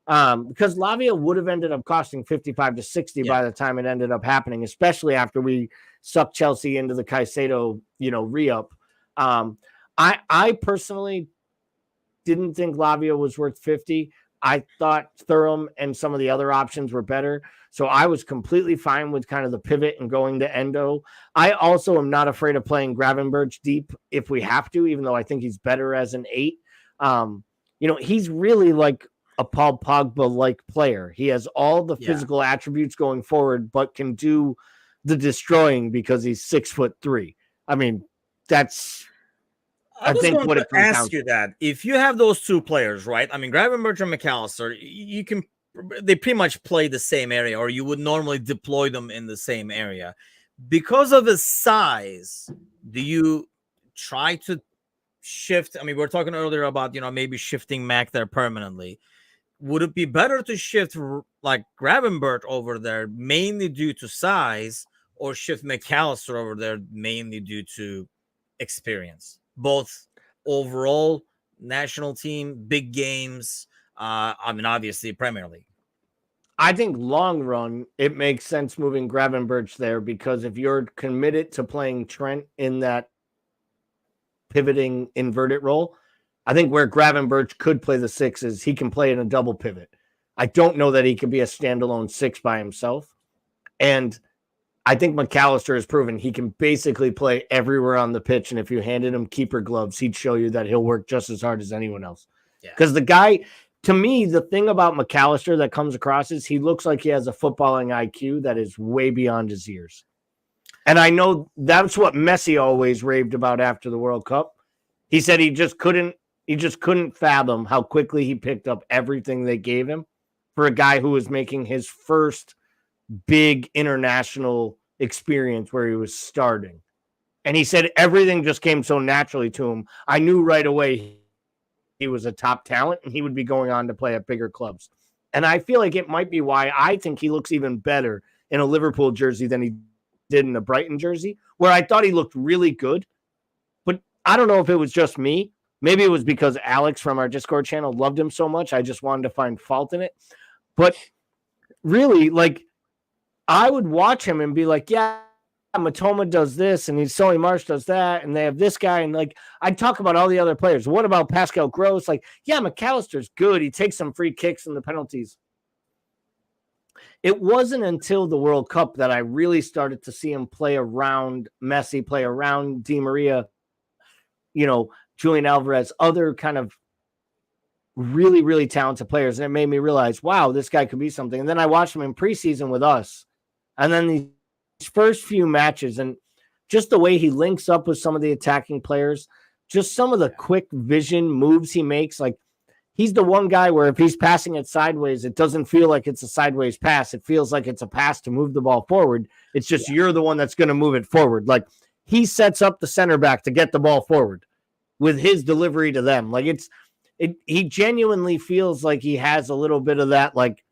Because Lavia would have ended up costing 55 to 60 by the time it ended up happening, especially after we sucked Chelsea into the Caicedo, re-up. I personally didn't think Lavia was worth 50. I thought Thuram and some of the other options were better. So I was completely fine with kind of the pivot and going to Endo. I also am not afraid of playing Gravenberch deep if we have to, even though I think he's better as an 8. He's really like a Paul Pogba-like player. He has all the physical attributes going forward, but can do the destroying because he's 6'3". I mean, that's I think what it comes down to. You that if you have those two players, right? I mean, Gravenberch and McAllister, they pretty much play the same area, or you would normally deploy them in the same area. Because of his size, do you try to shift? I mean, we were talking earlier about, maybe shifting Mac there permanently. Would it be better to shift like Gravenberch over there mainly due to size, or shift McAllister over there mainly due to experience? Both overall, national team, big games. I mean, obviously, Premier League. I think long run, it makes sense moving Gravenberch there, because if you're committed to playing Trent in that pivoting inverted role, I think where Gravenberch could play the 6 is he can play in a double pivot. I don't know that he can be a standalone 6 by himself. And I think McAllister has proven he can basically play everywhere on the pitch. And if you handed him keeper gloves, he'd show you that he'll work just as hard as anyone else. Because the guy, to me, the thing about McAllister that comes across is he looks like he has a footballing IQ that is way beyond his years. And I know that's what Messi always raved about after the World Cup. He said he just couldn't fathom how quickly he picked up everything they gave him for a guy who was making his first big international experience where he was starting. And he said everything just came so naturally to him. I knew right away he was a top talent and he would be going on to play at bigger clubs. And I feel like it might be why I think he looks even better in a Liverpool jersey than he did in a Brighton jersey, where I thought he looked really good. But I don't know if it was just me. Maybe it was because Alex from our Discord channel loved him so much. I just wanted to find fault in it. But really, like, I would watch him and be like, yeah, Matoma does this, and Solly Marsh does that, and they have this guy, and like I'd talk about all the other players. What about Pascal Gross? Like, yeah, McAllister's good. He takes some free kicks and the penalties. It wasn't until the World Cup that I really started to see him play around Messi, play around Di Maria, Julian Alvarez, other kind of really, really talented players. And it made me realize, wow, this guy could be something. And then I watched him in preseason with us. And then these first few matches and just the way he links up with some of the attacking players, just some of the quick vision moves he makes. Like, he's the one guy where if he's passing it sideways, it doesn't feel like it's a sideways pass. It feels like it's a pass to move the ball forward. It's just you're the one that's going to move it forward. Like, he sets up the center back to get the ball forward with his delivery to them. Like, he genuinely feels like he has a little bit of that, like,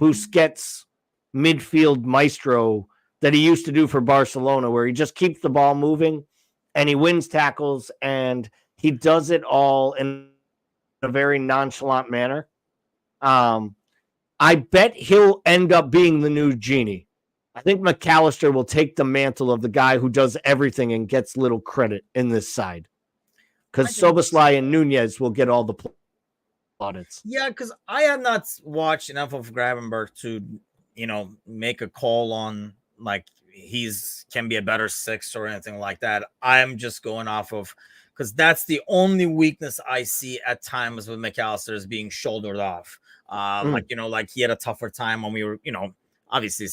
Busquets midfield maestro that he used to do for Barcelona, where he just keeps the ball moving and he wins tackles and he does it all in a very nonchalant manner. I bet he'll end up being the new Genie. I think McAllister will take the mantle of the guy who does everything and gets little credit in this side. Because Soboslai and Nunez will get all the plaudits. Yeah, because I have not watched enough of Gravenberch to, make a call on, like, can be a better six or anything like that. I'm just going off of, because that's the only weakness I see at times with McAllister is being shouldered off. Like he had a tougher time when we were, obviously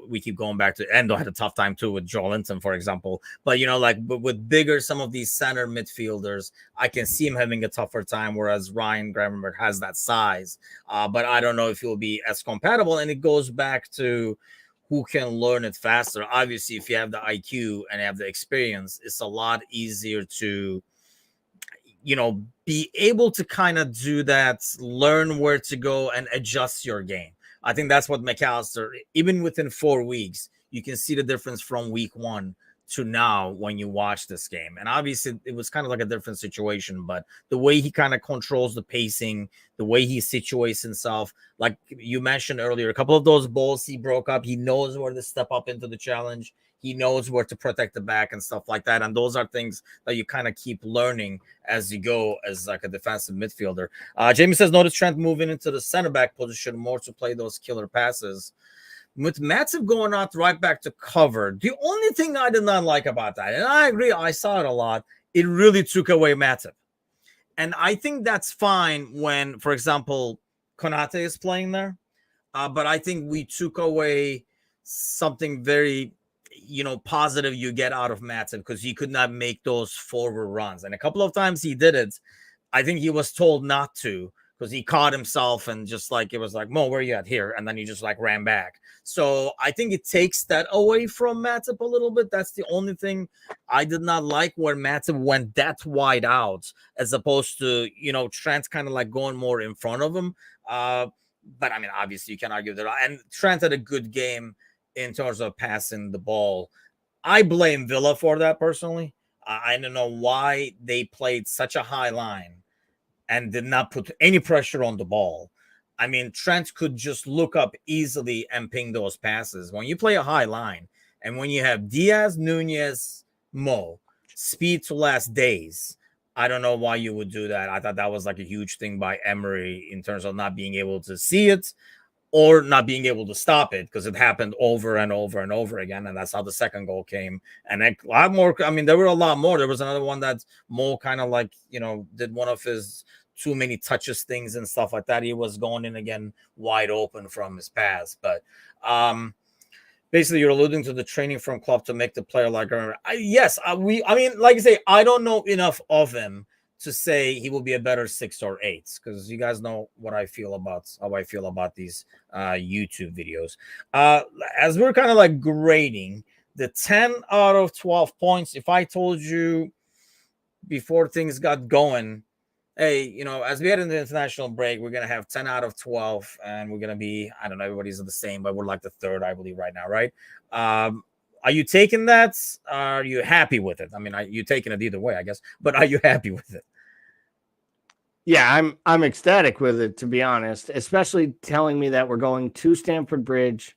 we keep going back to Endo had a tough time too with Joe Linton, for example. But but with bigger some of these center midfielders, I can see him having a tougher time. Whereas Ryan Gravenberch has that size, but I don't know if he'll be as compatible. And it goes back to who can learn it faster. Obviously, if you have the IQ and have the experience, it's a lot easier to be able to kind of do that, learn where to go and adjust your game. I think that's what McAllister, even within 4 weeks, you can see the difference from week 1 to now when you watch this game. And obviously it was kind of like a different situation, but the way he kind of controls the pacing, the way he situates himself, like you mentioned earlier, a couple of those balls he broke up, he knows where to step up into the challenge. He knows where to protect the back and stuff like that. And those are things that you kind of keep learning as you go as like a defensive midfielder. Jamie says, notice Trent moving into the center back position more to play those killer passes. With Matip going out right back to cover, the only thing I did not like about that, and I agree, I saw it a lot, it really took away Matip. And I think that's fine when, for example, Konate is playing there. But I think we took away something very positive you get out of Matip because he could not make those forward runs. And a couple of times he did it. I think he was told not to because he caught himself and just like, it was like, Mo, where are you at here? And then he just like ran back. So I think it takes that away from Matip a little bit. That's the only thing I did not like where Matip went that wide out as opposed to, Trent kind of like going more in front of him. But I mean, obviously you can argue that. And Trent had a good game in terms of passing the ball. I blame Villa for that personally. I don't know why they played such a high line and did not put any pressure on the ball. I mean, Trent could just look up easily and ping those passes. When you play a high line and when you have Diaz, Nunez, Mo, speed to last days, I don't know why you would do that. I thought that was like a huge thing by Emery in terms of not being able to see it or not being able to stop it because it happened over and over and over again. And that's how the second goal came. And a lot more. I mean, there were a lot more. There was another one that Mo kind of like, did one of his too many touches things and stuff like that. He was going in again wide open from his pass. But basically you're alluding to the training from club to make the player like yes, I mean, like I say, I don't know enough of him to say he will be a better 6 or 8, because you guys know what I feel about how I feel about these YouTube videos. As we're kind of like grading the 10 out of 12 points, if I told you before things got going, hey, as we head into the international break, we're going to have 10 out of 12, and we're going to be, I don't know, everybody's the same, but we're like the third, I believe, right now, right? Are you taking that? Are you happy with it? I mean, you're taking it either way, I guess, but are you happy with it? Yeah, I'm ecstatic with it, to be honest, especially telling me that we're going to Stamford Bridge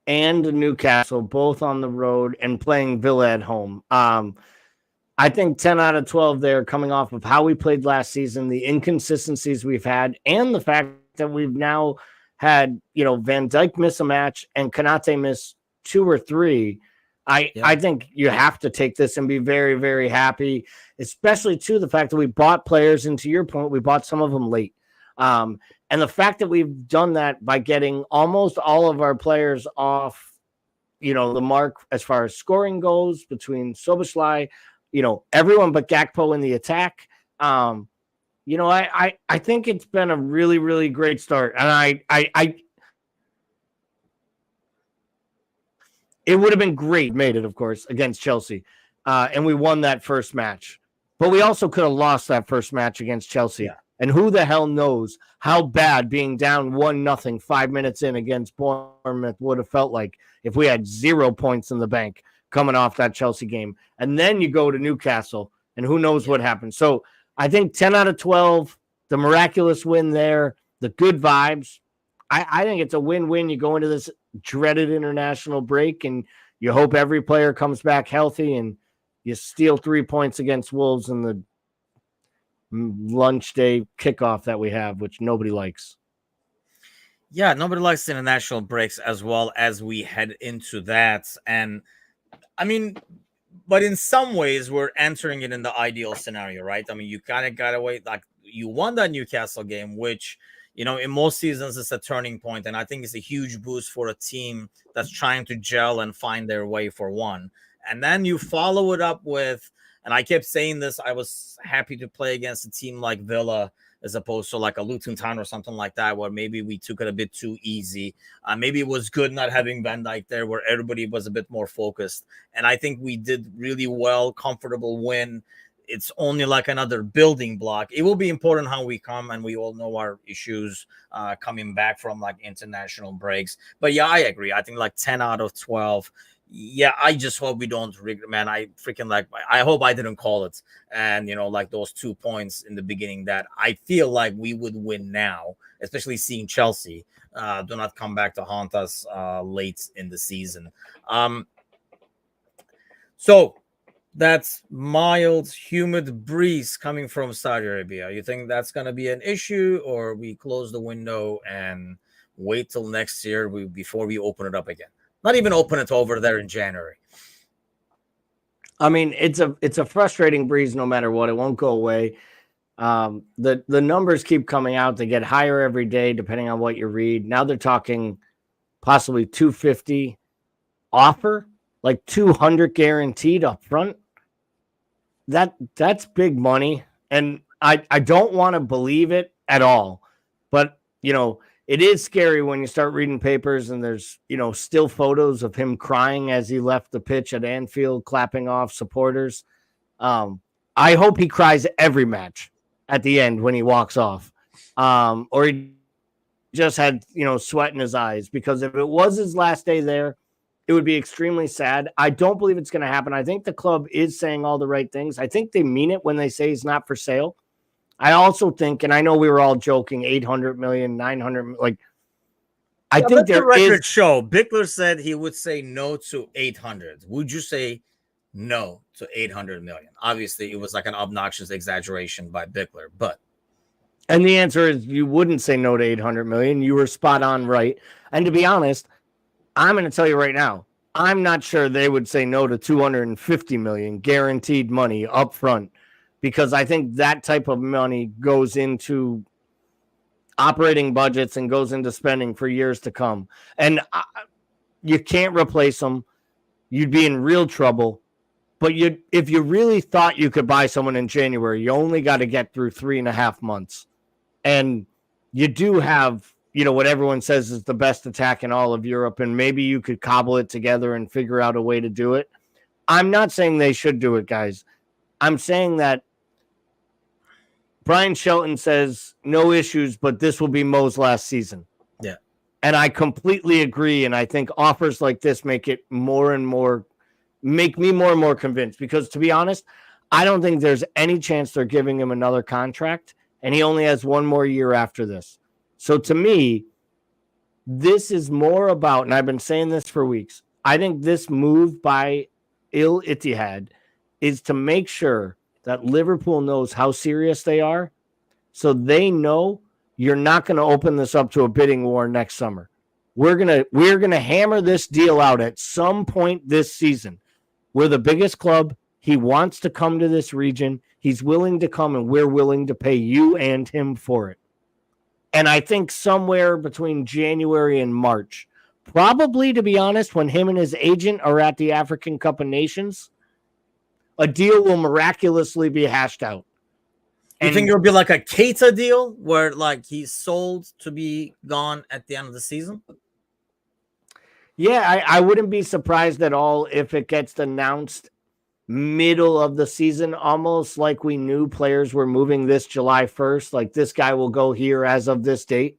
and Newcastle, both on the road, and playing Villa at home. I think 10 out of 12 there, coming off of how we played last season, the inconsistencies we've had, and the fact that we've now had, Van Dijk miss a match and Konate miss 2 or 3. I think you have to take this and be very, very happy, especially to the fact that we bought players, and to your point, we bought some of them late. And the fact that we've done that by getting almost all of our players off, the mark as far as scoring goes, between Szoboszlai, everyone but Gakpo in the attack. I think it's been a really, really great start. And it would have been great, made it, of course, against Chelsea. And we won that first match. But we also could have lost that first match against Chelsea. Yeah. And who the hell knows how bad being down 1-0 5 minutes in against Bournemouth would have felt like if we had 0 points in the bank coming off that Chelsea game. And then you go to Newcastle, and who knows what happens. So I think 10 out of 12, the miraculous win there, the good vibes. I think it's a win-win. You go into this dreaded international break, and you hope every player comes back healthy, and you steal 3 points against Wolves in the lunch day kickoff that we have, which nobody likes. Yeah, nobody likes international breaks, as well as we head into that. And I mean, but in some ways, we're entering it in the ideal scenario, right? I mean, you kind of got away, like you won that Newcastle game, which, in most seasons it's a turning point, and I think it's a huge boost for a team that's trying to gel and find their way for one. And then you follow it up with, and I kept saying this, I was happy to play against a team like Villa as opposed to like a Luton Town or something like that, where maybe we took it a bit too easy. Maybe it was good not having Van Dijk there, where everybody was a bit more focused. And I think we did really well, comfortable win. It's only like another building block. It will be important how we come, and we all know our issues coming back from like international breaks. But yeah, I agree. I think like 10 out of 12. Yeah, I just hope we don't, man. I freaking I hope I didn't call it. And, like those 2 points in the beginning that I feel like we would win now, especially seeing Chelsea do not come back to haunt us late in the season. So that's mild, humid breeze coming from Saudi Arabia. You think that's going to be an issue, or we close the window and wait till next year before we open it up again? Not even open it over there in January. I mean, it's a frustrating breeze no matter what. It won't go away. The numbers keep coming out. They get higher every day, depending on what you read. Now they're talking possibly 250 offer, like 200 guaranteed up front. That's big money. And I don't want to believe it at all. But, it is scary when you start reading papers and there's, still photos of him crying as he left the pitch at Anfield, clapping off supporters. I hope he cries every match at the end when he walks off. Or he just had, sweat in his eyes, because if it was his last day there, it would be extremely sad. I don't believe it's going to happen. I think the club is saying all the right things. I think they mean it when they say he's not for sale. I also think, and I know we were all joking, 800 million, 900 million, like, I think there is. Show Bickler said he would say no to 800. Would you say no to 800 million? Obviously, it was like an obnoxious exaggeration by Bickler, but. And the answer is you wouldn't say no to 800 million. You were spot on right. And to be honest, I'm going to tell you right now, I'm not sure they would say no to 250 million guaranteed money up front, because I think that type of money goes into operating budgets and goes into spending for years to come. And you can't replace him. You'd be in real trouble. But if you really thought you could buy someone in January, you only got to get through 3.5 months. And you do have, what everyone says is the best attack in all of Europe, and maybe you could cobble it together and figure out a way to do it. I'm not saying they should do it, guys. I'm saying that Brian Shelton says no issues, but this will be Mo's last season. Yeah. And I completely agree, and I think offers like this make me more and more convinced, because to be honest, I don't think there's any chance they're giving him another contract, and he only has one more year after this. So to me, this is more about, and I've been saying this for weeks, I think this move by Al Ittihad is to make sure that Liverpool knows how serious they are, so they know you're not going to open this up to a bidding war next summer. We're gonna hammer this deal out at some point this season. We're the biggest club. He wants to come to this region. He's willing to come, and we're willing to pay you and him for it. And I think somewhere between January and March, probably, to be honest, when him and his agent are at the African Cup of Nations, a deal will miraculously be hashed out. You think it'll be like a Keita deal where like he's sold to be gone at the end of the season? Yeah, I wouldn't be surprised at all if it gets announced middle of the season, almost like we knew players were moving this July 1st. Like, this guy will go here as of this date.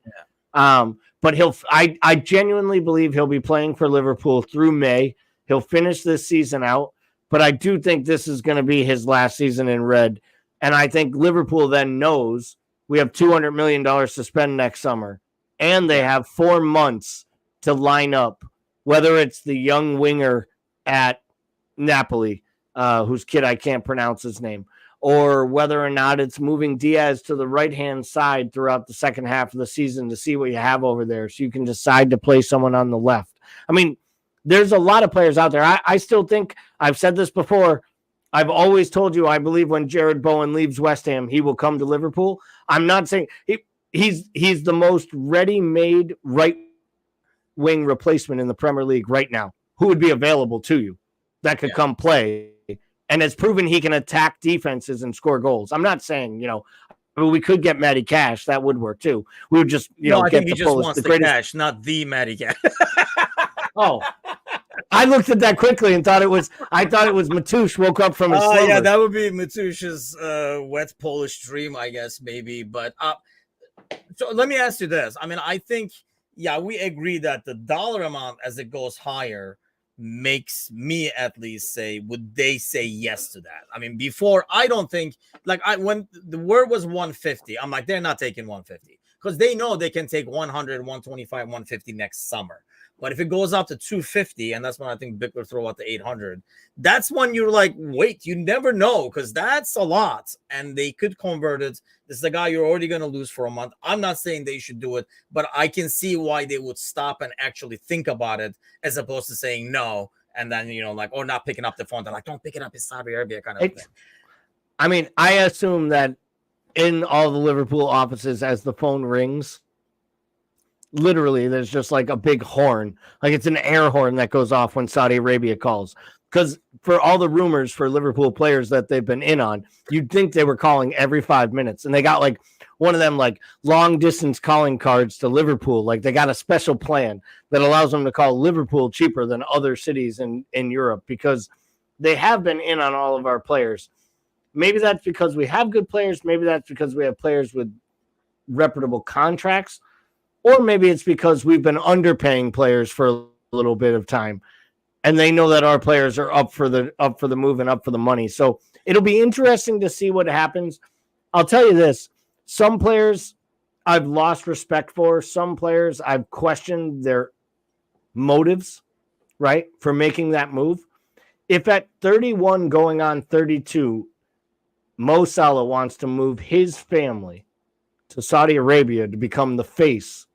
Yeah. But I genuinely believe he'll be playing for Liverpool through May. He'll finish this season out, but I do think this is going to be his last season in red. And I think Liverpool then knows we have $200 million to spend next summer, and they have 4 months to line up, whether it's the young winger at Napoli, whose kid I can't pronounce his name, or whether or not it's moving Diaz to the right-hand side throughout the second half of the season to see what you have over there so you can decide to play someone on the left. I mean, there's a lot of players out there. I still think, I've said this before, I've always told you, I believe when Jared Bowen leaves West Ham, he will come to Liverpool. I'm not saying he's the most ready-made right-wing replacement in the Premier League right now. Who would be available to you that could come play and has proven he can attack defenses and score goals? I'm not saying, we could get Matty Cash. That would work too. We would just, I get think he the just fullest, wants the the greatest cash, not the Matty Cash. Oh, I looked at that quickly and thought it was Matoush woke up from his slumber. Yeah, that would be Matoush's wet Polish dream, I guess, maybe. But so let me ask you this. I mean, I think, we agree that the dollar amount as it goes higher makes me at least say, would they say yes to that? I mean, before, I don't think, when the word was 150, I'm like, they're not taking 150 because they know they can take 100, 125, 150 next summer. But if it goes up to 250, and that's when I think Bickler throw out the 800, that's when you're like, wait, you never know, because that's a lot. And they could convert it. This is a guy you're already going to lose for a month. I'm not saying they should do it, but I can see why they would stop and actually think about it as opposed to saying no. And then, or not picking up the phone. They're like, don't pick it up. It's Saudi Arabia kind of thing. I mean, I assume that in all the Liverpool offices, as the phone rings, literally there's just like a big horn, like it's an air horn that goes off when Saudi Arabia calls, because for all the rumors for Liverpool players that they've been in on, you'd think they were calling every 5 minutes, and they got like one of them like long distance calling cards to Liverpool. Like they got a special plan that allows them to call Liverpool cheaper than other cities in Europe, because they have been in on all of our players. Maybe that's because we have good players, maybe that's because we have players with reputable contracts, or maybe it's because we've been underpaying players for a little bit of time, and they know that our players are up for the move and up for the money. So it'll be interesting to see what happens. I'll tell you this: some players I've lost respect for. Some players I've questioned their motives, right, for making that move. If at 31 going on 32, Mo Salah wants to move his family to Saudi Arabia to become the face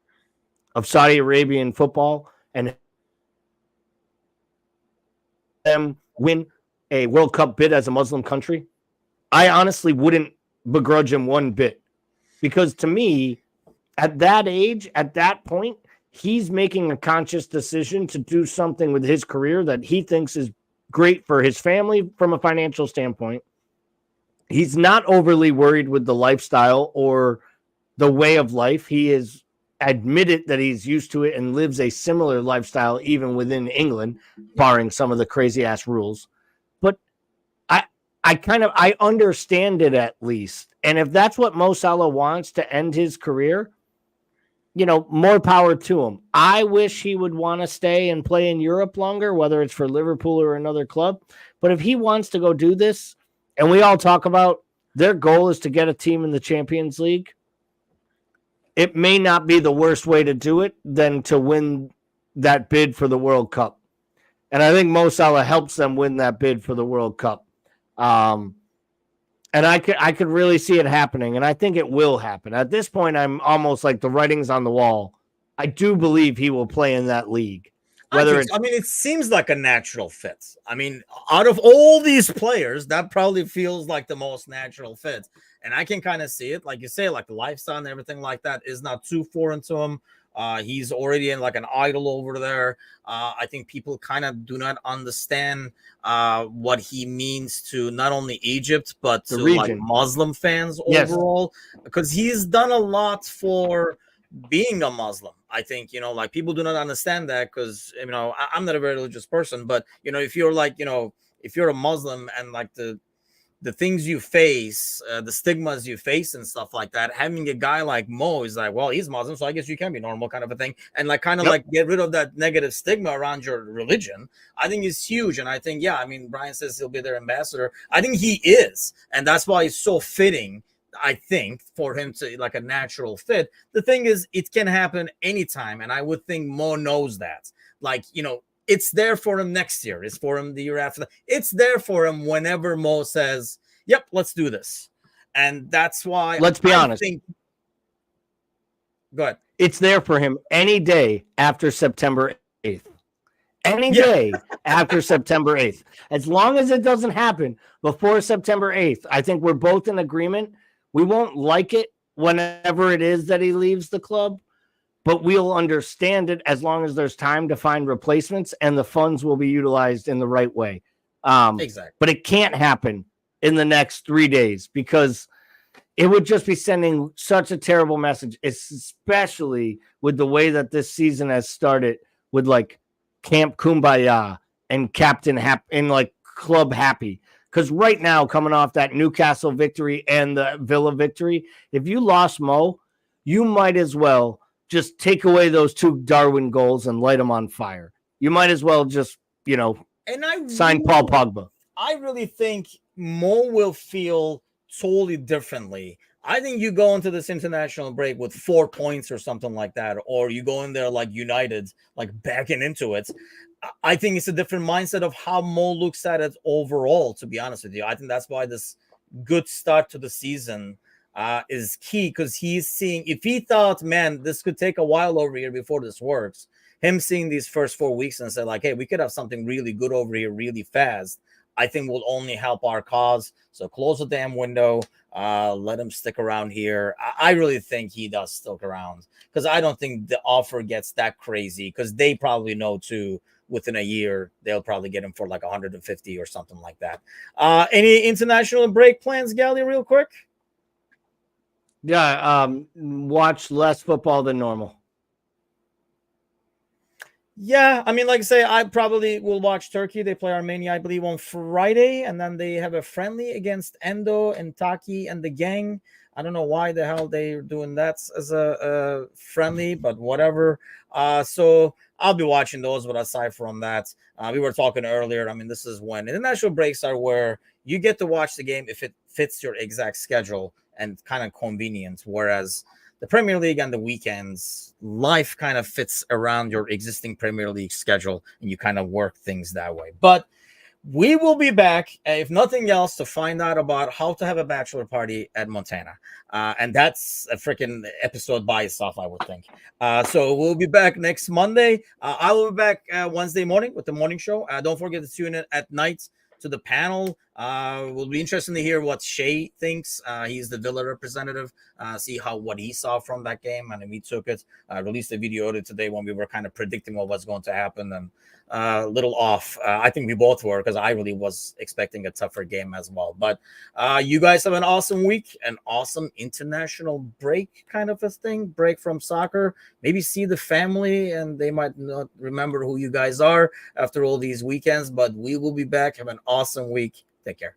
of Saudi Arabian football and them win a World Cup bid as a Muslim country, I honestly wouldn't begrudge him one bit. Because to me, at that age, at that point, he's making a conscious decision to do something with his career that he thinks is great for his family from a financial standpoint. He's not overly worried with the lifestyle or the way of life. He is admitted that he's used to it and lives a similar lifestyle even within England, barring some of the crazy ass rules. But I understand it at least. And if that's what Mo Salah wants to end his career, more power to him. I wish he would want to stay and play in Europe longer, whether it's for Liverpool or another club. But if he wants to go do this, and we all talk about their goal is to get a team in the Champions League, it may not be the worst way to do it than to win that bid for the World Cup. And I think Mo Salah helps them win that bid for the World Cup. And I could really see it happening, and I think it will happen. At this point, I'm almost like the writing's on the wall. I do believe he will play in that league. It seems like a natural fit. I mean, out of all these players, that probably feels like the most natural fit. And I can kind of see it, like you say, like the lifestyle and everything like that is not too foreign to him. He's already in like an idol over there. I think people kind of do not understand what he means to not only Egypt, but to like Muslim fans overall, because he's done a lot for being a Muslim. I think, like people do not understand that because, I'm not a very religious person, but, if you're like, if you're a Muslim and like the things you face, the stigmas you face and stuff like that, having a guy like Mo is like, well, he's Muslim, so I guess you can be normal kind of a thing. And like kind of like get rid of that negative stigma around your religion, I think is huge. And I think, Brian says he'll be their ambassador. I think he is. And that's why it's so fitting, I think, for him to like a natural fit. The thing is, it can happen anytime. And I would think Mo knows that. Like, it's there for him next year. It's for him the year after that. It's there for him whenever Mo says, yep, let's do this. And that's why. Let's be honest. Go ahead. It's there for him any day after September 8th. Any day after September 8th. As long as it doesn't happen before September 8th, I think we're both in agreement. We won't like it whenever it is that he leaves the club, but we'll understand it as long as there's time to find replacements and the funds will be utilized in the right way. Exactly. But it can't happen in the next 3 days because it would just be sending such a terrible message, especially with the way that this season has started with like Camp Kumbaya and Captain Happy and like Club Happy. Because right now, coming off that Newcastle victory and the Villa victory, if you lost Mo, you might as well just take away those 2 Darwin goals and light them on fire. You might as well just, sign Paul Pogba. I really think Mo will feel totally differently. I think you go into this international break with 4 points or something like that, or you go in there like United, like backing into it. I think it's a different mindset of how Mo looks at it overall, to be honest with you. I think that's why this good start to the season is key, because he's seeing, if he thought, man, this could take a while over here before this works, him seeing these first 4 weeks and say like, hey, we could have something really good over here really fast, I think will only help our cause. So close the damn window, let him stick around here. I really think he does stick around, because I don't think the offer gets that crazy, because they probably know too, within a year, they'll probably get him for like 150 or something like that. Any international break plans, Gally, real quick? Yeah, watch less football than normal. Yeah, I mean, like I say, I probably will watch Turkey. They play Armenia, I believe, on Friday, and then they have a friendly against Endo and Taki and the gang. I don't know why the hell they're doing that as a friendly, but whatever. So I'll be watching those, but aside from that, we were talking earlier. I mean, this is when international breaks are where you get to watch the game if it fits your exact schedule and kind of convenient, whereas the Premier League and the weekends, life kind of fits around your existing Premier League schedule, and you kind of work things that way. But we will be back, if nothing else, to find out about how to have a bachelor party at Montana. And that's a freaking episode by itself, I would think. So we'll be back next Monday. I will be back Wednesday morning with the morning show. Don't forget to tune in at night to the panel Will be interesting to hear what Shea thinks. He's the Villa representative. See what he saw from that game, and if he took it. Released a video today when we were kind of predicting what was going to happen, and a little off. I think we both were, because I really was expecting a tougher game as well. But you guys have an awesome week, an awesome international break kind of a thing, break from soccer. Maybe see the family, and they might not remember who you guys are after all these weekends, but we will be back. Have an awesome week. Take care.